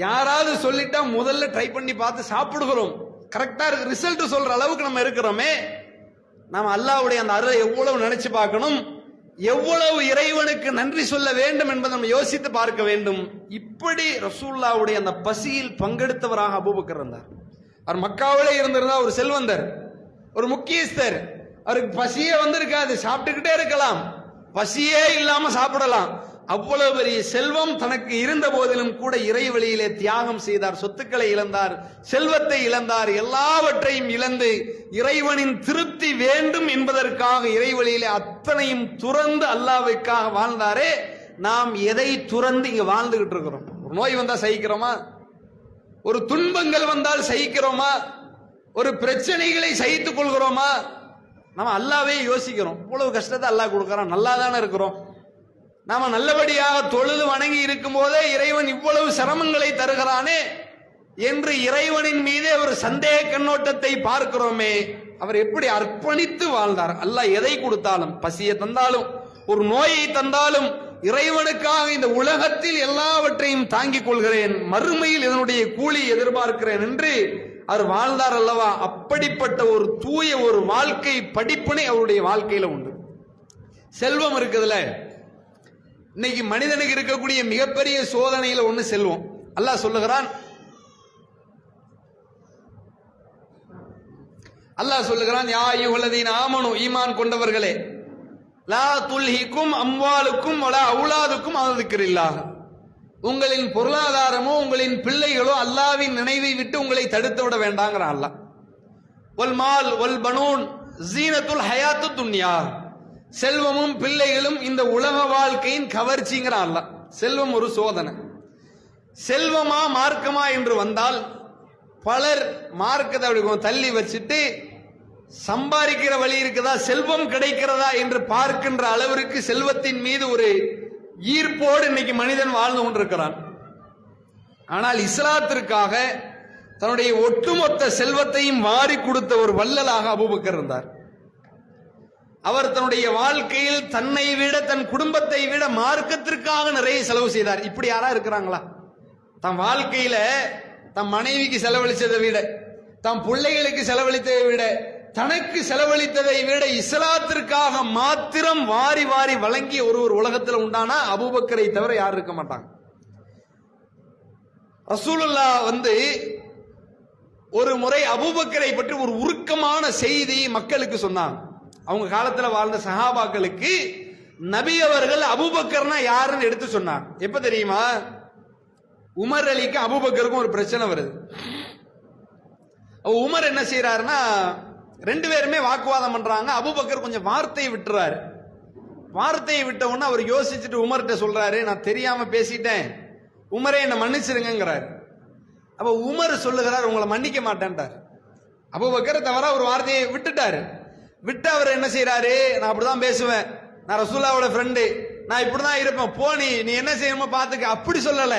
யாராவது சொல்லிட்டா முதல்ல ட்ரை பண்ணி பார்த்து சாப்பிடுகிறோம். கரெக்டா ரிசல்ட் சொல்ற அளவுக்கு நம்ம இருக்கிறோமே. நாம அல்லாஹ்வுடைய அந்த அருளை எவ்வளவு நினைச்சு பார்க்கணும். எவ்வளவு இறைவனுக்கு நன்றி சொல்ல வேண்டும் என்பதை நம்ம யோசித்து பார்க்க வேண்டும். இப்படி ரசூலுல்லாஹ்வுடைய அந்த பசியில் பங்கெடுத்தவராக அபூபக்கர் இருந்தார். அவர் மக்காவிலே இருந்திருந்தா ஒரு செல்வந்தர், ஒரு முக்கியஸ்தர். அவருக்கு பசியே வந்திருக்காது, சாப்பிட்டுக்கிட்டே இருக்கலாம், பசியே இல்லாம சாப்பிடலாம். அவ்வளவு பெரிய செல்வம் தனக்கு இருந்த போதிலும் கூட இறை வழியிலே தியாகம் செய்தார். சொத்துக்களை இழந்தார், செல்வத்தை இழந்தார், எல்லாவற்றையும் இழந்து இறைவனின் திருப்தி வேண்டும் என்பதற்காக இறை வழியிலே அத்தனையும் துறந்து அல்லாஹ்வுக்காக வாழ்ந்தாரே. நாம் எதை துறந்து இங்க வாழ்ந்துகிட்டு இருக்கிறோம்? ஒரு நோய் வந்தா சகிக்கிறோமா? ஒரு துன்பங்கள் வந்தால் சகிக்கிறோமா? ஒரு பிரச்சனைகளை சகித்துக் கொள்கிறோமா? நம்ம அல்லாவே யோசிக்கிறோம். இவ்வளவு கஷ்டத்தை அல்லாஹ் கொடுக்கறான், நல்லா தானே இருக்கிறோம். நாம நல்லபடியாக தொழுது வணங்கி இருக்கும் போதே இறைவன் இவ்வளவு சிரமங்களை தருகிறானே என்று இறைவனின் மீதே ஒரு சந்தேக கண்ணோட்டத்தை பார்க்கிறோமே. அவர் எப்படி அர்ப்பணித்து வாழ்ந்தார். அல்லாஹ் எதை கொடுத்தாலும், பசியை தந்தாலும், ஒரு நோயை தந்தாலும், இறைவனுக்காக இந்த உலகத்தில் எல்லாவற்றையும் தாங்கிக் கொள்கிறேன், மறுமையில் இதனுடைய கூலி எதிர்பார்க்கிறேன் என்று அவர் வாழ்ந்தார் அல்லவா. அப்படிப்பட்ட ஒரு தூய ஒரு வாழ்க்கை படிப்பினை அவருடைய வாழ்க்கையில உண்டு. செல்வம் இருக்குதுல, இன்னைக்கு மனிதனுக்கு இருக்கக்கூடிய மிகப்பெரிய சோதனையில ஒண்ணு செல்வம். அல்லாஹ் சொல்லுகிறான், யா அய்யுஹல்லதீன ஆமனு, ஈமான் கொண்டவர்களே, லா துல்ஹிக்கும் அம்வாலுக்கும் வலா அவுலாதுக்கும் அன் திக்ரில்லாஹ், உங்களின் பொருளாதாரமோ உங்களின் பிள்ளைகளோ அல்லாஹ்வின் நினைவை விட்டு உங்களை தடுத்து விட வேண்டாங்கிறான் அல்லாஹ். வல் மால் வல் பனூன் ஜீனத்துல் ஹயாத்துத் துன்யா, செல்வமும் பிள்ளைகளும் இந்த உலக வாழ்க்கையின் கவர்ச்சிங்கிறான் அல்லாஹ். செல்வம் ஒரு சோதனை. செல்வமா மார்க்கமா என்று வந்தால் பலர் மார்க்கத்தை அப்படி தள்ளி வச்சுட்டு சம்பாதிக்கிற வழி இருக்குதா, செல்வம் கிடைக்கிறதா என்று பார்க்கின்ற அளவிற்கு செல்வத்தின் மீது ஒரு ஈர்ப்போடு இன்னைக்கு மனிதன் வாழ்ந்து கொண்டிருக்கிறான். ஆனால் இஸ்லாத்திற்காக தன்னுடைய ஒட்டுமொத்த செல்வத்தையும் வாரி கொடுத்த ஒரு வள்ளலாக அபூபக்கர் இருந்தார். அவர் தன்னுடைய வாழ்க்கையில் தன்னை விட, தன் குடும்பத்தை விட மார்க்கத்திற்காக நிறைய செலவு செய்தார். இப்படி யாரா இருக்கிறாங்களா? தன் வாழ்க்கையில தன் மனைவிக்கு செலவழித்ததை விட, தன் பிள்ளைகளுக்கு செலவழித்ததை விட, தனக்கு செலவழித்ததை விட இஸ்லாத்திற்காக மாத்திரம் வாரி வாரி வழங்கிய ஒரு உலகத்தில் உண்டானா அபூபக்கரை தவிர யாரும் இருக்க மாட்டாங்க. ரசூலுல்லாஹ் ஒரு முறை அபூபக்கரை பற்றி ஒரு உருக்கமான செய்தி மக்களுக்கு சொன்னாங்க. அவங்க காலத்துல வாழ்ந்த சஹாபாக்களுக்கு நபி அவர்கள் அபூபக்கர்னா யாருன்னு எடுத்து சொன்னாங்க. எப்ப தெரியுமா? உமர் அலிக்கு அபூபக்கருக்கும் ஒரு பிரச்சனை வருது. உமர் என்ன செய்யறாருன்னா, ரெண்டு பேருமே வாக்குவாதம் பண்றாங்க. அபூபக்கர் கொஞ்சம் வார்த்தையை விட்டுறாரு. வார்த்தையை விட்ட உடனே அவர் யோசிச்சுட்டு உமர்கிட்ட சொல்றாரு, நான் தெரியாம பேசிட்டேன், உமரே என்ன மன்னிச்சிருங்கிறாரு. அப்ப உமர் சொல்லுகிறார், உங்களை மன்னிக்க மாட்டேன்ட்டார். அபூபக்கர் தவிர ஒரு வார்த்தையை விட்டுட்டாரு. விட்டு அவர் என்ன செய்யறாரு, நான் அப்படிதான் பேசுவேன், நான் ரசூலுல்லாஹ்வோட ஃப்ரெண்டு, நான் இப்படிதான் இருப்பேன், போ நீ என்ன செய்யணுமோ பாத்துக்க, அப்படி சொல்லல.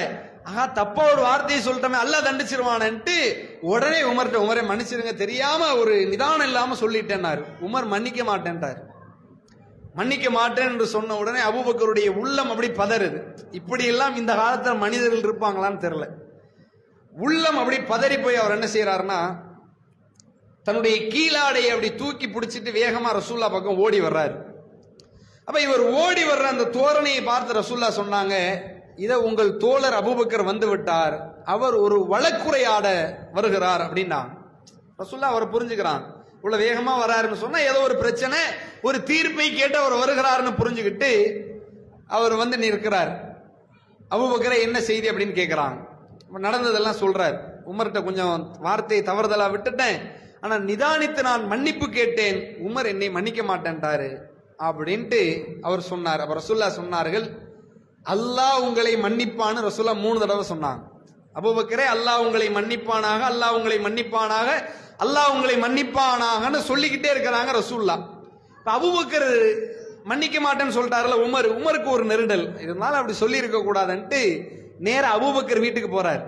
ஆஹா, தப்பா ஒரு வார்த்தையை சொல்லிட்டோமே, அல்லாஹ் தண்டிச்சிருவானு உடனே உமர்கிட்ட, உமரே மன்னிச்சிருங்க, தெரியாம ஒரு நிதானம் இல்லாம சொல்லிட்டேன்னாரு. உமர் மன்னிக்க மாட்டேன்ட்டார். மன்னிக்க மாட்டேன் என்று சொன்ன உடனே அபூபக்கருடைய உள்ளம் அப்படி பதறுது. இப்படி எல்லாம் இந்த காலத்துல மனிதர்கள் இருப்பாங்களான்னு தெரியல. உள்ளம் அப்படி பதறி போய் அவர் என்ன செய்யறாருன்னா, தன்னுடைய கீழாடையை அப்படி தூக்கி பிடிச்சிட்டு வேகமா ரசூல்லா பக்கம் ஓடி வர்றாரு. அப்ப இவர் ஓடி வர்ற அந்த தோரணையை பார்த்து ரசூல்லா சொன்னாங்க, இத உங்கள் தோழர் அபூபக்கர் வந்து விட்டார், அவர் ஒரு வழக்குரையாட வருகிறார் அப்படின்னா. ரசூல்லா அவர் புரிஞ்சுக்கிறான், இவ்வளவு வேகமா வராருன்னு சொன்னா ஏதோ ஒரு பிரச்சனை, ஒரு தீர்ப்பை கேட்டு அவர் வருகிறாருன்னு புரிஞ்சுக்கிட்டு அவர் நிற்கிறார். அபூபக்கரை என்ன செய்தி அப்படின்னு கேட்கிறாங்க. நடந்ததெல்லாம் சொல்றார். உமர்கிட்ட கொஞ்சம் வார்த்தையை தவறுதலா விட்டுட்டேன், ஆனா நிதானித்து நான் மன்னிப்பு கேட்டேன், உமர் என்னை மன்னிக்க மாட்டேன்ட்டாரு அப்படின்ட்டு அவர் சொன்னார். அப்ப ரசூல்லா சொன்னார்கள், அல்லாஹ் உங்களை மன்னிப்பான்னு ரசூல்லா 3 தடவை சொன்னாங்க. அபூபக்கரே, அல்லாஹ் உங்களை மன்னிப்பானாக, அல்லாஹ் உங்களை மன்னிப்பானாக, அல்லாஹ் உங்களை மன்னிப்பானாகன்னு சொல்லிக்கிட்டே இருக்கிறாங்க ரசூல்லா. அபூபக்கர் மன்னிக்க மாட்டேன்னு சொல்லிட்டாருல உமருக்கு ஒரு நெருடல் இருந்தாலும் அப்படி சொல்லி இருக்க கூடாதுன்ட்டு நேர அபூபக்கர் வீட்டுக்கு போறார்.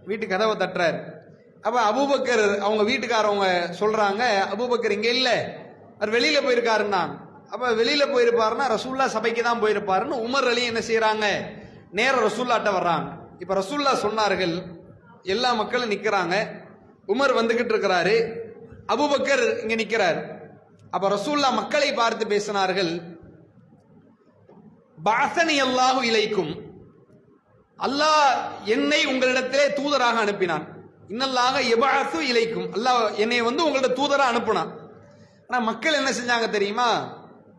வீட்டுக்கு கதவை தட்டுறாரு. அப்ப அபூபக்கர் அவங்க வீட்டுக்காரவங்க சொல்றாங்க, அபூபக்கர் இங்க இல்ல, அவர் வெளியில போயிருக்காருன்னா. அப்ப வெளியில போயிருப்பாருன்னா ரசூல்லா சபைக்கு தான் போயிருப்பாருன்னு உமர் அலி என்ன செய்யறாங்க, நேர ரசூல்லாட்ட வர்றாங்க. இப்ப ரசூல்லா சொன்னார்கள், எல்லா மக்களும் நிக்கிறாங்க, உமர் வந்துகிட்டு இருக்கிறாரு, அபூபக்கர் இங்க நிக்கிறார். அப்ப ரசூல்லா மக்களை பார்த்து பேசினார்கள், பஅஸனி அல்லாஹு இலைக்கும், அல்லாஹ் என்னை உங்களிடத்திலே தூதராக அனுப்பினான். இன்னல்லாஹ யபஅஸு இலைக்கும், அல்லாஹ் என்னை உங்கள்ட்ட தூதரா அனுப்புனான். ஆனா மக்கள் என்ன செஞ்சாங்க தெரியுமா?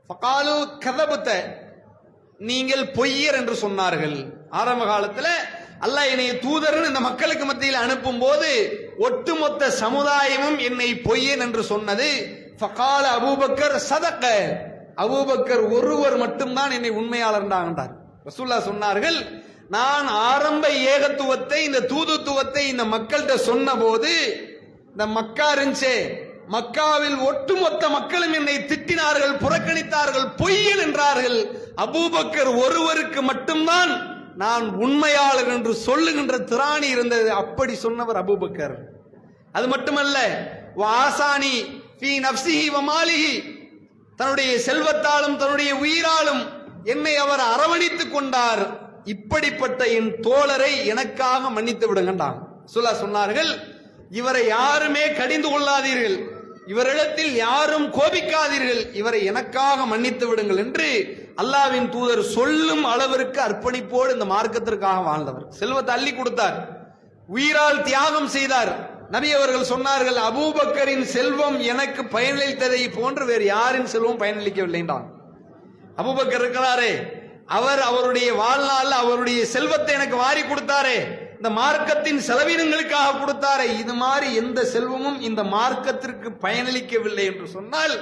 ஃபகாலு கதபுத்த, நீங்கள் பொய்யர் என்று சொன்னார்கள். ஆரம்ப காலத்துல அல்லாஹ் என்னை தூதர்னு இந்த மக்களுக்கு மத்தியில் அனுப்பும் போது ஒட்டுமொத்த சமுதாயமும் என்னை பொய்யன் என்று சொன்னது. ஃபகால அபூபக்கர் சதக, அபூபக்கர் ஒருவர் மட்டும்தான் என்னை உண்மையாளர் என்றார். ரசூலுல்லாஹ் சொன்னார்கள், நான் ஆரம்ப ஏகத்துவத்தை, இந்த தூதுத்துவத்தை இந்த மக்கள்கிட்ட சொன்ன போது, இந்த மக்கா இருந்துச்சே, மக்காவில் ஒட்டுமொத்த மக்களும் என்னை திட்டினார்கள், புறக்கணித்தார்கள், பொய்யன் என்றார்கள். அபூபக்கர் ஒருவருக்கு மட்டும்தான் நான் உண்மையாளர் என்று சொல்லுகின்ற திராணி இருந்தது. அப்படி சொன்னவர் அபூபக்கர். அது மட்டுமல்ல, வாசானி ஃபீ நஃப்ஸிஹி வ மாலிஹி, தன்னுடைய செல்வத்தாலும் தன்னுடைய உயிராலும் என்னை அவர் அரவணைத்துக் கொண்டார். இப்படிப்பட்ட என் தோழரை எனக்காக மன்னித்து விடுங்கண்டான். சொன்னார்கள், இவரை யாருமே கடிந்து கொள்ளாதீர்கள், இவரிடத்தில் யாரும் கோபிக்காதீர்கள், இவரை எனக்காக மன்னித்து விடுங்கள் என்று அல்லாஹ்வின் தூதர் சொல்லும் அளவிற்கு அர்ப்பணிப்போடு இந்த மார்க்கத்திற்காக வாழ்ந்தவர். செல்வத்தை அள்ளி கொடுத்தார், உயிரால் தியாகம் செய்தார். நபி அவர்கள் சொன்னார்கள், அபூபக்கரின் செல்வம் எனக்கு பயனளித்ததை போன்று வேறு யாரின் செல்வம் பயனளிக்கவில்லை என்றான். அபூபக்கர் இருக்கிறாரே, அவர் அவருடைய வாழ்நாள் அவருடைய செல்வத்தை எனக்கு வாரி கொடுத்தாரே, இந்த மார்க்கத்தின் செலவினங்களுக்காக கொடுத்தாரே, இது மாதிரி எந்த செல்வமும் இந்த மார்க்கத்திற்கு பயனளிக்கவில்லை என்று சொன்னால்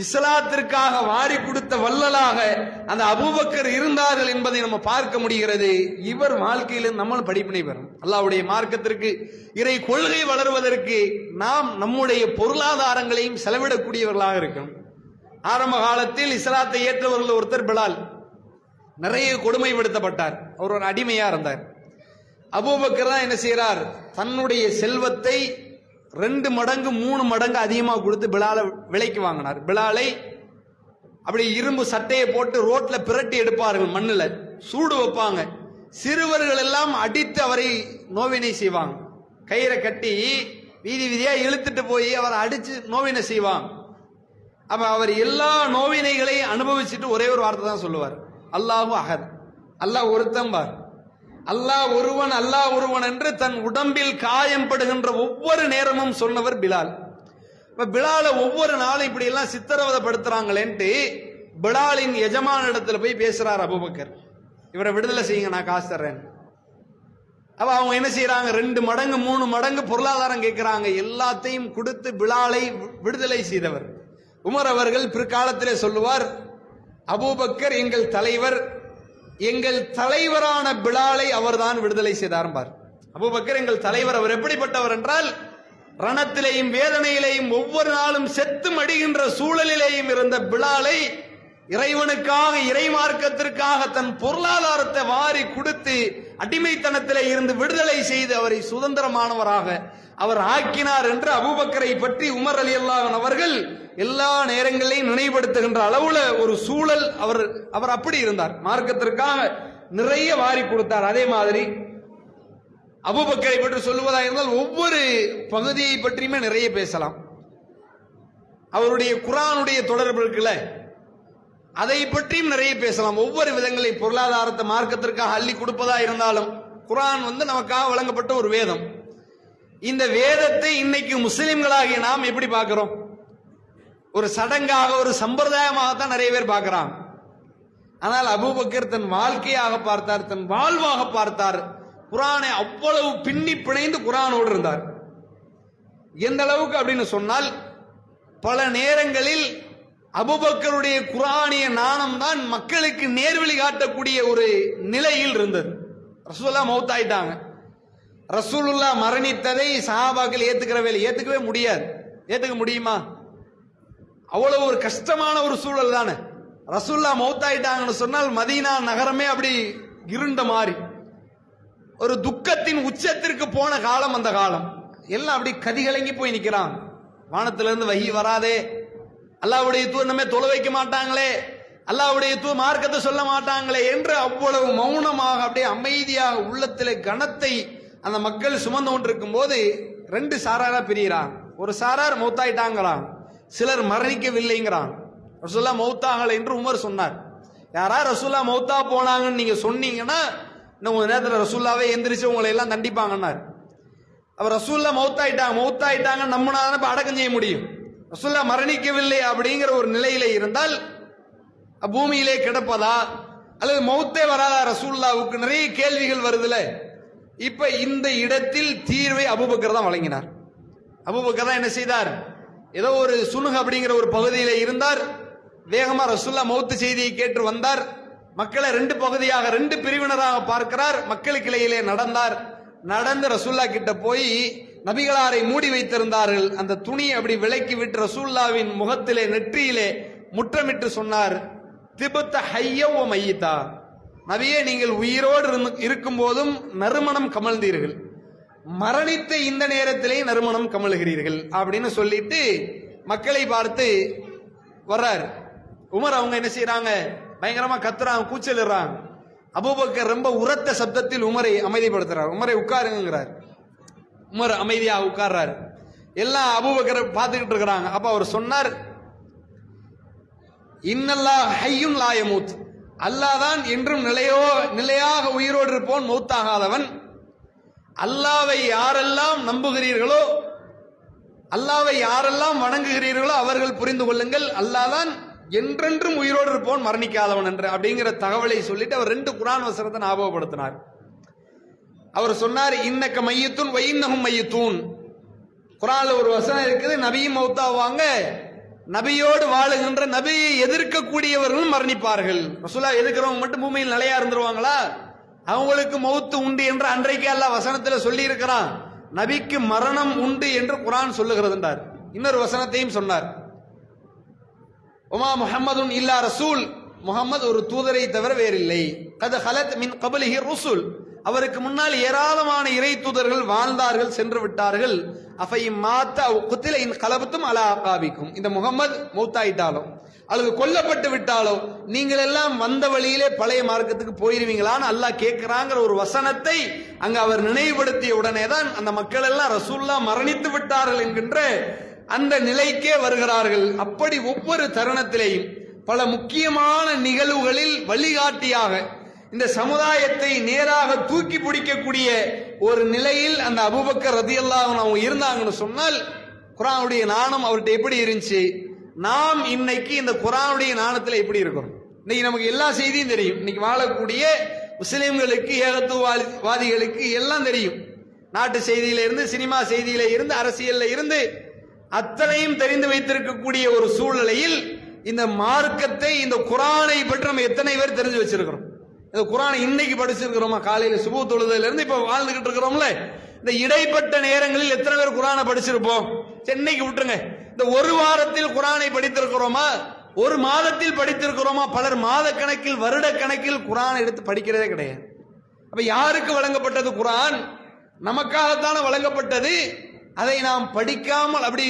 இஸ்லாத்திற்காக வாரி கொடுத்த வல்லலாக அந்த அபூபக்கர் இருந்தார்கள் என்பதை நம்ம பார்க்க முடிகிறது. இவர் வாழ்க்கையில நம்மளும் படிப்பினை பெறும். அல்லாஹ்வுடைய மார்க்கத்திற்கு, இறை கொள்கை வளர்வதற்கு நாம் நம்முடைய பொருளாதாரங்களையும் செலவிடக்கூடியவர்களாக இருக்கணும். ஆரம்ப காலத்தில் இஸ்லாத்தை ஏற்றவர்கள் ஒருத்தர் பிலால் நிறைய கொடுமைப்படுத்தப்பட்டார். அவர் ஒரு அடிமையா இருந்தார். அபூபக்கர் தான் என்ன செய்யறார், தன்னுடைய செல்வத்தை 2 மடங்கு 3 மடங்கு அதிகமாக கொடுத்து பிலாலை விலைக்கு வாங்கினார். பிலாலை அப்படி இரும்பு சட்டையை போட்டு ரோட்ல பிரட்டி எடுப்பார்கள், மண்ணுல சூடு வைப்பாங்க. சிறுவர்கள் எல்லாம் அடித்து அவரை நோவினை செய்வாங்க. கயிறை கட்டி வீதி வீதியா இழுத்துட்டு போய் அவரை அடிச்சு நோவினை செய்வாங்க. அப்ப அவர் எல்லா நோவினைகளையும் அனுபவிச்சுட்டு ஒரே ஒரு வார்த்தை தான் சொல்லுவார், அல்லாஹு அஹத், அல்லாஹ் ஒருத்தன் பார், அல்லாஹ் ஒருவன், அல்லாஹ் ஒருவன் என்று தன் உடம்பில் காயம் படுகின்ற ஒவ்வொரு நேரமும் சொன்னவர் பிலால். பிலால ஒவ்வொரு நாளும் இப்படி எல்லாம் சித்திரவதைப்படுத்துறாங்களேன்ட்டு பிலாலின் எஜமான இடத்துல போய் பேசுறார் அபூபக்கர், இவரை விடுதலை செய்யுங்க, நான் காசு தர்றேன். அப்ப அவங்க என்ன செய்யறாங்க, 2 மடங்கு 3 மடங்கு பொருளாதாரம் கேட்கிறாங்க. எல்லாத்தையும் கொடுத்து பிலாலை விடுதலை செய்தவர். உமர் அவர்கள் பிற்காலத்திலே சொல்லுவார், அபூபக்கர் எங்கள் தலைவர், எங்கள் தலைவரான பிலாலை அவர்தான் விடுதலை செய்தார். அபூபக்கர் எங்கள் தலைவர். அவர் எப்படிப்பட்டவர் என்றால், ரணத்திலேயும் வேதனையிலேயும் ஒவ்வொரு நாளும் செத்து மடிகின்ற சூழலிலேயும் இருந்த பிலாலை இறைவனுக்காக, இறை மார்க்கத்திற்காக தன் பொருளாதாரத்தை வாரி கொடுத்து அடிமைத்தனத்திலே இருந்து விடுதலை செய்து அவரை சுதந்திரமானவராக அவர் ஆக்கினார் என்று அபூபக்கரை பற்றி உமர் ரலியல்லாஹு அன்ஹு அவர்கள் எல்லா நேரங்களையும் நினைவுபடுத்துகின்ற அளவுல ஒரு சூழல் அவர் அப்படி இருந்தார். மார்க்கத்திற்காக நிறைய வாரி கொடுத்தார். அதே மாதிரி அபூபக்கரை பற்றி சொல்லுவதாக இருந்தால் ஒவ்வொரு பகுதியை பற்றியுமே நிறைய பேசலாம். அவருடைய குர்ஆனுடைய தொடர்பு இருக்குல்ல, அதை பற்றியும் நிறைய பேசலாம். ஒவ்வொரு விதங்களை, பொருளாதாரத்தை மார்க்கத்திற்காக அள்ளி கொடுப்பதா இருந்தாலும், குர்ஆன் நமக்காக வழங்கப்பட்ட ஒரு வேதம். இந்த வேதத்தை இன்னைக்கு முஸ்லிம்களாகிய நாம் எப்படி பார்க்கிறோம்? ஒரு சடங்காக, ஒரு சம்பிரதாயமாகத்தான் நிறைய பேர் பார்க்கிறான். ஆனால் அபூபக்கர் தன் வாழ்க்கையாக பார்த்தார், தன் வாழ்வாக பார்த்தார். குர்ஆனை அவ்வளவு பின்னி பிணைந்து குர்ஆனோடு இருந்தார். எந்த அளவுக்கு அப்படின்னு சொன்னால், பல நேரங்களில் அபூபக்கருடைய குர்ஆனிய நாணம் தான் மக்களுக்கு நேர்வழி காட்டக்கூடிய ஒரு நிலையில் இருந்தது. ரசூலுல்லாஹ் மௌத்தாயிட்டாங்க. ரசூலுல்லாஹ் மரணித்ததை சஹாபாக்கள் ஏத்துக்கவே முடியாது. ஏத்துக்க முடியுமா? அவ்வளவு ஒரு கஷ்டமான ஒரு சூழல் தானே. ரசூலுல்லாஹ் மௌத்தாயிட்டாங்கன்னு சொன்னால் மதீனா நகரமே அப்படி இருண்ட மாதிரி ஒரு துக்கத்தின் உச்சத்திற்கு போன காலம் அந்த காலம். எல்லாம் அப்படி கதிகலங்கி போய் நிக்கிறான். வானத்திலிருந்து வஹி வராதே, அல்லாஹ்வுடைய தூதர் நம்ம தொழ வைக்க மாட்டாங்களே, அல்லாஹ்வுடைய தூதர் மார்க்கத்தை சொல்ல மாட்டாங்களே என்று அவ்வளவு மௌனமாக அப்படியே அமைதியாக உள்ளத்திலே கனத்தை அந்த மக்கள் சுமந்து கொண்டிருக்கும் போது 2 சாராரா பிரிகிறான். ஒரு சாரார் மௌத்தாயிட்டாங்களாம், சிலர் மரணிக்கவில்லைங்கிறான். ரசூலுல்லாஹ் மௌத்தாகல என்று உமர் சொன்னார். யாரா ரசூல்லா மௌத்தா போனாங்கன்னு நீங்க சொன்னீங்கன்னா இன்னும் கொஞ்ச நேரத்தில் ரசூல்லாவே எந்திரிச்சு உங்களை எல்லாம் தண்டிப்பாங்கன்னாரு. அவர் ரசூல்லா மௌத்தாயிட்டாங்க நம்மனால அடக்கம் செய்ய முடியும். ரசூல்லா மரணிக்கவில்லை அப்படிங்கிற ஒரு நிலையில இருந்தால் பூமியிலே கிடப்பதா அல்லது மௌத்தே வராதா ரசூல்லாவுக்கு நிறைய கேள்விகள் வருதுல. இப்ப இந்த இடத்தில் தீர்வை அபூபக்கர் தான் வழங்கினார். அபூபக்கர் தான் என்ன செய்தார், ஏதோ ஒரு சுனுக் அப்படிங்கிற ஒரு பகுதியில இருந்தார். வேகமா ரசூல்லா மௌத்து செய்தியை கேட்டு வந்தார். மக்களை ரெண்டு பகுதியாக ரெண்டு பிரிவினராக பார்க்கிறார். மக்களுக்கு இடையிலே நடந்து ரசூல்லா கிட்ட போய் நபிகளாரை மூடி வைத்திருந்தார்கள். அந்த துணி அப்படி விலக்கி விட்டு ரசூல்லாவின் முகத்திலே நெற்றியிலே முற்றமிட்டு சொன்னார், திபுத்த ஹையவ மையிதா, நபியே நீங்கள் உயிரோடு இருக்கும் போதும் நறுமணம் கமழ்ந்தீர்கள், மரணித்த இந்த நேரத்திலே நறுமணம் கமழுகிறீர்கள் அப்படின்னு சொல்லிட்டு மக்களை பார்த்து வர்றார். உமர் அவங்க என்ன செய்யறாங்க, பயங்கரமா கத்துறாங்க, கூச்சலிடுறாங்க. அபூபக்கர் ரொம்ப உரத்த சப்தத்தில் உமரை அமைதிப்படுத்துறார். உமரை உட்காருங்கிறார். உமர் அமைதியாக உட்கார்றாரு. எல்லாம் அபூபக்கரை பார்த்துக்கிட்டு இருக்கிறாங்க. அப்ப அவர் சொன்னார், இன்னல்லாஹ் ஹய்யுன் லா யமூத், அல்லாஹ் தான் என்றும் நிலையாக உயிரோடு இருப்போன், மௌத்தாகாதவன். அல்லாவை யாரெல்லாம் நம்புகிறீர்களோ, அல்லாவை யாரெல்லாம் வணங்குகிறீர்களோ அவர்கள் புரிந்து கொள்ளுங்கள், அல்லாஹ் தான் என்றென்றும் உயிரோடு இருப்போன், மரணிக்காதவன் என்று அப்படிங்கிற தகவலை சொல்லிட்டு அவர் ரெண்டு குர்ஆன் வசனத்தை ஞாபகப்படுத்தினார். அவர் சொன்னார், இன்னக்க மையத்தூன் வைன்னஹும் மையத்தூன். குர்ஆன்ல ஒரு வசனம் இருக்குது, நபியும் மௌத்தாவாங்க, நபியோடு வாழுகின்ற நபியை எதிர்க்கக்கூடியவர்களும் மரணிப்பார்கள். ரசூலா எதிர்க்கிறவங்க மட்டும் பூமியில் நிலையா இருந்துருவாங்களா? அவங்களுக்கு மௌத்து உண்டு என்று அன்றைக்கு அல்லாஹ் வசனத்தில் சொல்லி இருக்கிறான். நபிக்கு மரணம் உண்டு என்று குர்ஆன் சொல்லுகிறது என்றார். இன்னொரு வசனத்தையும் சொன்னார், உமா முஹம்மதுன் இல்லா ரசூல், முகமது ஒரு தூதரை தவிர வேறில்லை. கத் ஹலத் மின் கப்லிஹி ருசுல், அவருக்கு முன்னால் ஏராளமான இறை தூதர்கள் வாழ்ந்தார்கள், சென்று விட்டார்கள். அஃபை மாத்த குத்தில இன் கலபத்தும் அலா அகாபிக்கும், இந்த முகமது மௌத்தாயிட்டாலோ அல்லது கொல்லப்பட்டு விட்டாலோ நீங்கள் எல்லாம் வந்த வழியிலே பழைய மார்க்கத்துக்கு போயிருவீங்களான்னு அல்லாஹ் கேட்கிறாங்கிற ஒரு வசனத்தை அங்க அவர் நினைவுபடுத்திய உடனே தான் அந்த மக்கள் எல்லாம் ரசூல்லா மரணித்து விட்டார்கள் என்கின்ற அந்த நிலைக்கே வருகிறார்கள். அப்படி ஒவ்வொரு தருணத்திலேயும் பல முக்கியமான நிகழ்வுகளில் வழிகாட்டியாக இந்த சமுதாயத்தை நேராக தூக்கி பிடிக்கக்கூடிய ஒரு நிலையில் அந்த அபூபக்கர் ரலியல்லாஹு அன்ஹு அவங்க இருந்தாங்கன்னு சொன்னால், குர்ஆனுடைய நாணம் அவர்கிட்ட எப்படி இருந்துச்சு, நாம் இன்னைக்கு இந்த குர்ஆனுடைய நாணத்தில் எப்படி இருக்கிறோம்? இன்னைக்கு நமக்கு எல்லா செய்தியும் தெரியும். இன்னைக்கு வாழக்கூடிய முஸ்லிம்களுக்கு, ஏகத்துவவாதிகளுக்கு எல்லாம் தெரியும். நாட்டு செய்தியில இருந்து, சினிமா செய்தியில இருந்து, அரசியல்ல இருந்து அத்தனையும் தெரிந்து வைத்திருக்கக்கூடிய ஒரு சூழ்நிலையில் இந்த மார்க்கத்தை, இந்த குர்ஆனை பற்றி நம்ம எத்தனை பேர் தெரிஞ்சு வச்சிருக்கிறோம்? இந்த குர்ஆனை இன்னைக்கு படிச்சிருக்கிறோமா? காலையில சுபு தொழுதல இருந்து இப்ப வாழ்ந்துகிட்டு இருக்கிறோம்ல, இந்த இடைப்பட்ட நேரங்களில் எத்தனை பேர் குர்ஆனை படிச்சிருப்போம்? சென்னைக்கு விட்டுருங்க, இந்த ஒரு வாரத்தில் குர்ஆனை படித்திருக்கிறோமா? ஒரு மாதத்தில் படித்திருக்கிறோமா? பலர் மாத கணக்கில், வருட கணக்கில் குர்ஆனை எடுத்து படிக்கிறதே கிடையாது. அப்ப யாருக்கு வழங்கப்பட்டது குர்ஆன்? நமக்காகத்தான வழங்கப்பட்டது. அதை நாம் படிக்காமல் அப்படி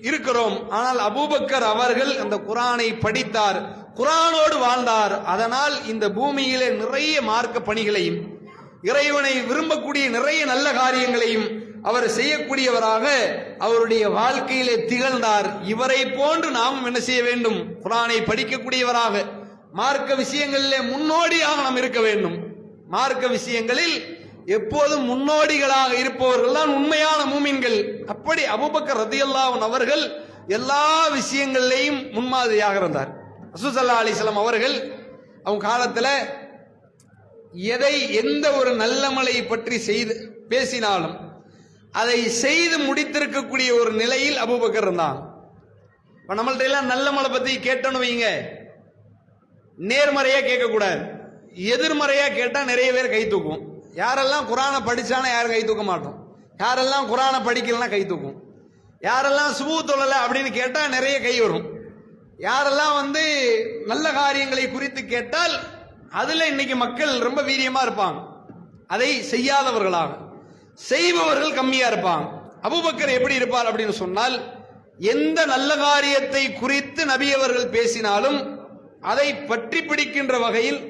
இருக்கிறோம். ஆனால் அபூபக்கர் அவர்கள் அந்த குர்ஆனை படித்தார், குர்ஆனோடு வாழ்ந்தார். அதனால் இந்த பூமியிலே நிறைய மார்க்க பணிகளையும், இறைவனை விரும்பக்கூடிய நிறைய நல்ல காரியங்களையும் அவர் செய்யக்கூடியவராக அவருடைய வாழ்க்கையிலே திகழ்ந்தார். இவரை போன்று நாம் என்ன செய்ய வேண்டும்? குர்ஆனை படிக்கக்கூடியவராக, மார்க்க விஷயங்களிலே முன்னோடியாக நாம் இருக்க வேண்டும். மார்க்க விஷயங்களில் எப்போதும் முன்னோடிகளாக இருப்பவர்கள் தான் உண்மையான மூமின்கள். அப்படி அபூபக்கர் ரலியல்லாஹு அன்ஹு அவர்கள் எல்லா விஷயங்களிலேயும் முன்மாதிரியாக இருந்தார். ரசூல் ஸல்லல்லாஹு அலைஹி வஸல்லம் அவர்கள் அவங்க காலத்தில் எந்த ஒரு நல்லமலை பற்றி பேசினாலும் அதை செய்து முடித்திருக்கக்கூடிய ஒரு நிலையில் அபூபக்கர் இருந்தாங்க. நம்மள்ட்ட எல்லாம் நல்ல மலை பத்தி கேட்டோன்னு வைங்க, நேர்மறையா கேட்கக்கூடாது, எதிர்மறையா கேட்டா நிறைய பேர் கை தூக்கும். யாரெல்லாம் குர்ஆனை படிச்சானா யாரும் கை தூக்க மாட்டோம். யாரெல்லாம் குர்ஆனை படிக்கலன்னா கை தூக்கும். யாரெல்லாம் சுபூ தொழல அப்படின்னு கேட்டா நிறைய கை வரும். யாரெல்லாம் நல்ல காரியங்களை குறித்து கேட்டால் அதுல இன்னைக்கு மக்கள் ரொம்ப வீரியமா இருப்பாங்க. அதை செய்யாதவர்களாக, செய்பவர்கள் கம்மியா இருப்பாங்க. அபூபக்கர் எப்படி இருப்பார் அப்படின்னு சொன்னால், எந்த நல்ல காரியத்தை குறித்து நபி அவர்கள் பேசினாலும் அதை பற்றி பிடிக்கின்ற வகையில்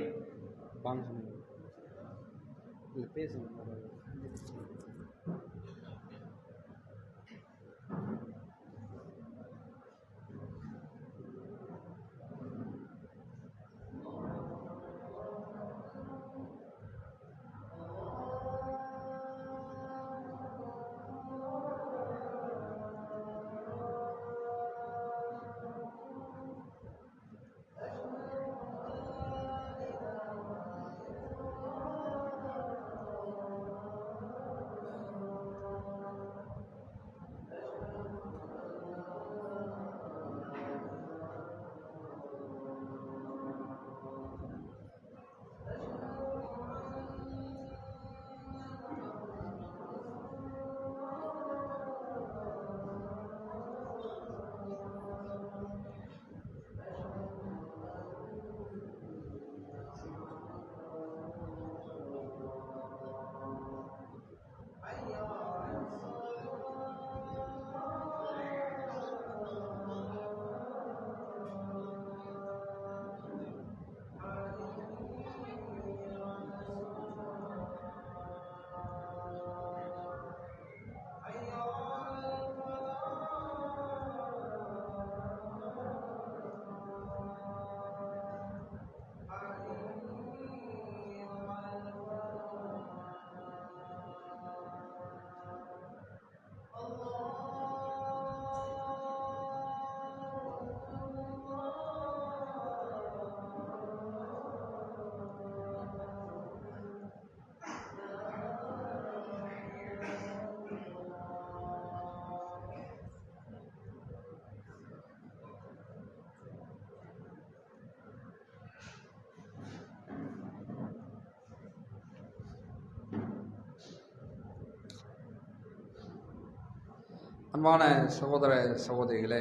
அன்பான சகோதர சகோதரிகளே,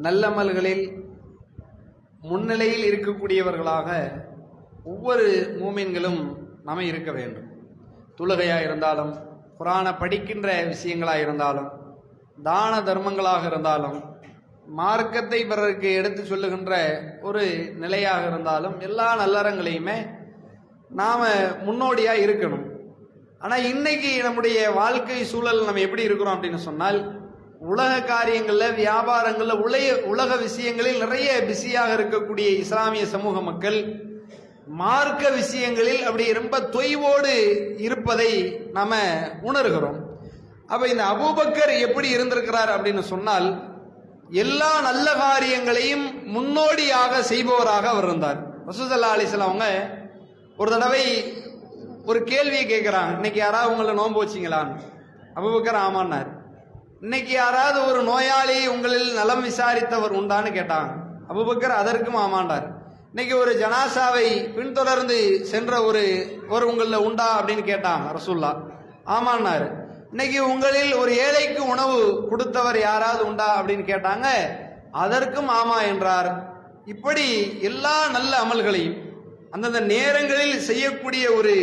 நல்லமல்களில் முன்னிலையில் இருக்கக்கூடியவர்களாக ஒவ்வொரு மூமின்களும் நாம இருக்க வேண்டும். தொழுகையாக இருந்தாலும், குர்ஆனை படிக்கின்ற விஷயங்களாக இருந்தாலும், தான தர்மங்களாக இருந்தாலும், மார்க்கத்தை பிறருக்கு எடுத்து சொல்லுகின்ற ஒரு நிலையாக இருந்தாலும், எல்லா நல்லறங்களையுமே நாம முன்னோடியா இருக்கணும். ஆனா இன்னைக்கு நம்முடைய வாழ்க்கை சூழல் நம்ம எப்படி இருக்கிறோம் அப்படின்னு சொன்னால், உலக காரியங்கள்ல, வியாபாரங்கள்ல, உலக விஷயங்களில் நிறைய பிஸியாக இருக்கக்கூடிய இஸ்லாமிய சமூக மக்கள் மார்க்க விஷயங்களில் அப்படி ரொம்ப தொய்வோடு இருப்பதை நாம உணர்கிறோம். அப்ப இந்த அபூபக்கர் எப்படி இருந்திருக்கிறார் அப்படின்னு சொன்னால், எல்லா நல்ல காரியங்களையும் முன்னோடியாக செய்பவராக அவர் இருந்தார். ரசூல் ஸல்லல்லாஹு அலைஹி வஸல்லம் அவங்க ஒரு தடவை ஒரு கேள்வியை கேட்கிறாங்க, இன்னைக்கு யாராவது உங்களை நோன்பு வச்சிங்களான்னு. அபூபக்கர் ஆமான்னார். இன்னைக்கு யாராவது ஒரு நோயாளி உங்களில் நலம் விசாரித்தவர் உண்டான்னு கேட்டாங்க. அபூபக்கர் அதற்கும் ஆமாண்டார். இன்னைக்கு ஒரு ஜனாசாவை பின்தொடர்ந்து சென்ற ஒரு உங்களில் உண்டா அப்படின்னு கேட்டாங்க ரசூல்லா. ஆமான்னாரு. இன்னைக்கு உங்களில் ஒரு ஏழைக்கு உணவு கொடுத்தவர் யாராவது உண்டா அப்படின்னு கேட்டாங்க. அதற்கும் ஆமா என்றார். இப்படி எல்லா நல்ல அமல்களையும் அந்தந்த நேரங்களில் செய்யக்கூடிய ஒரு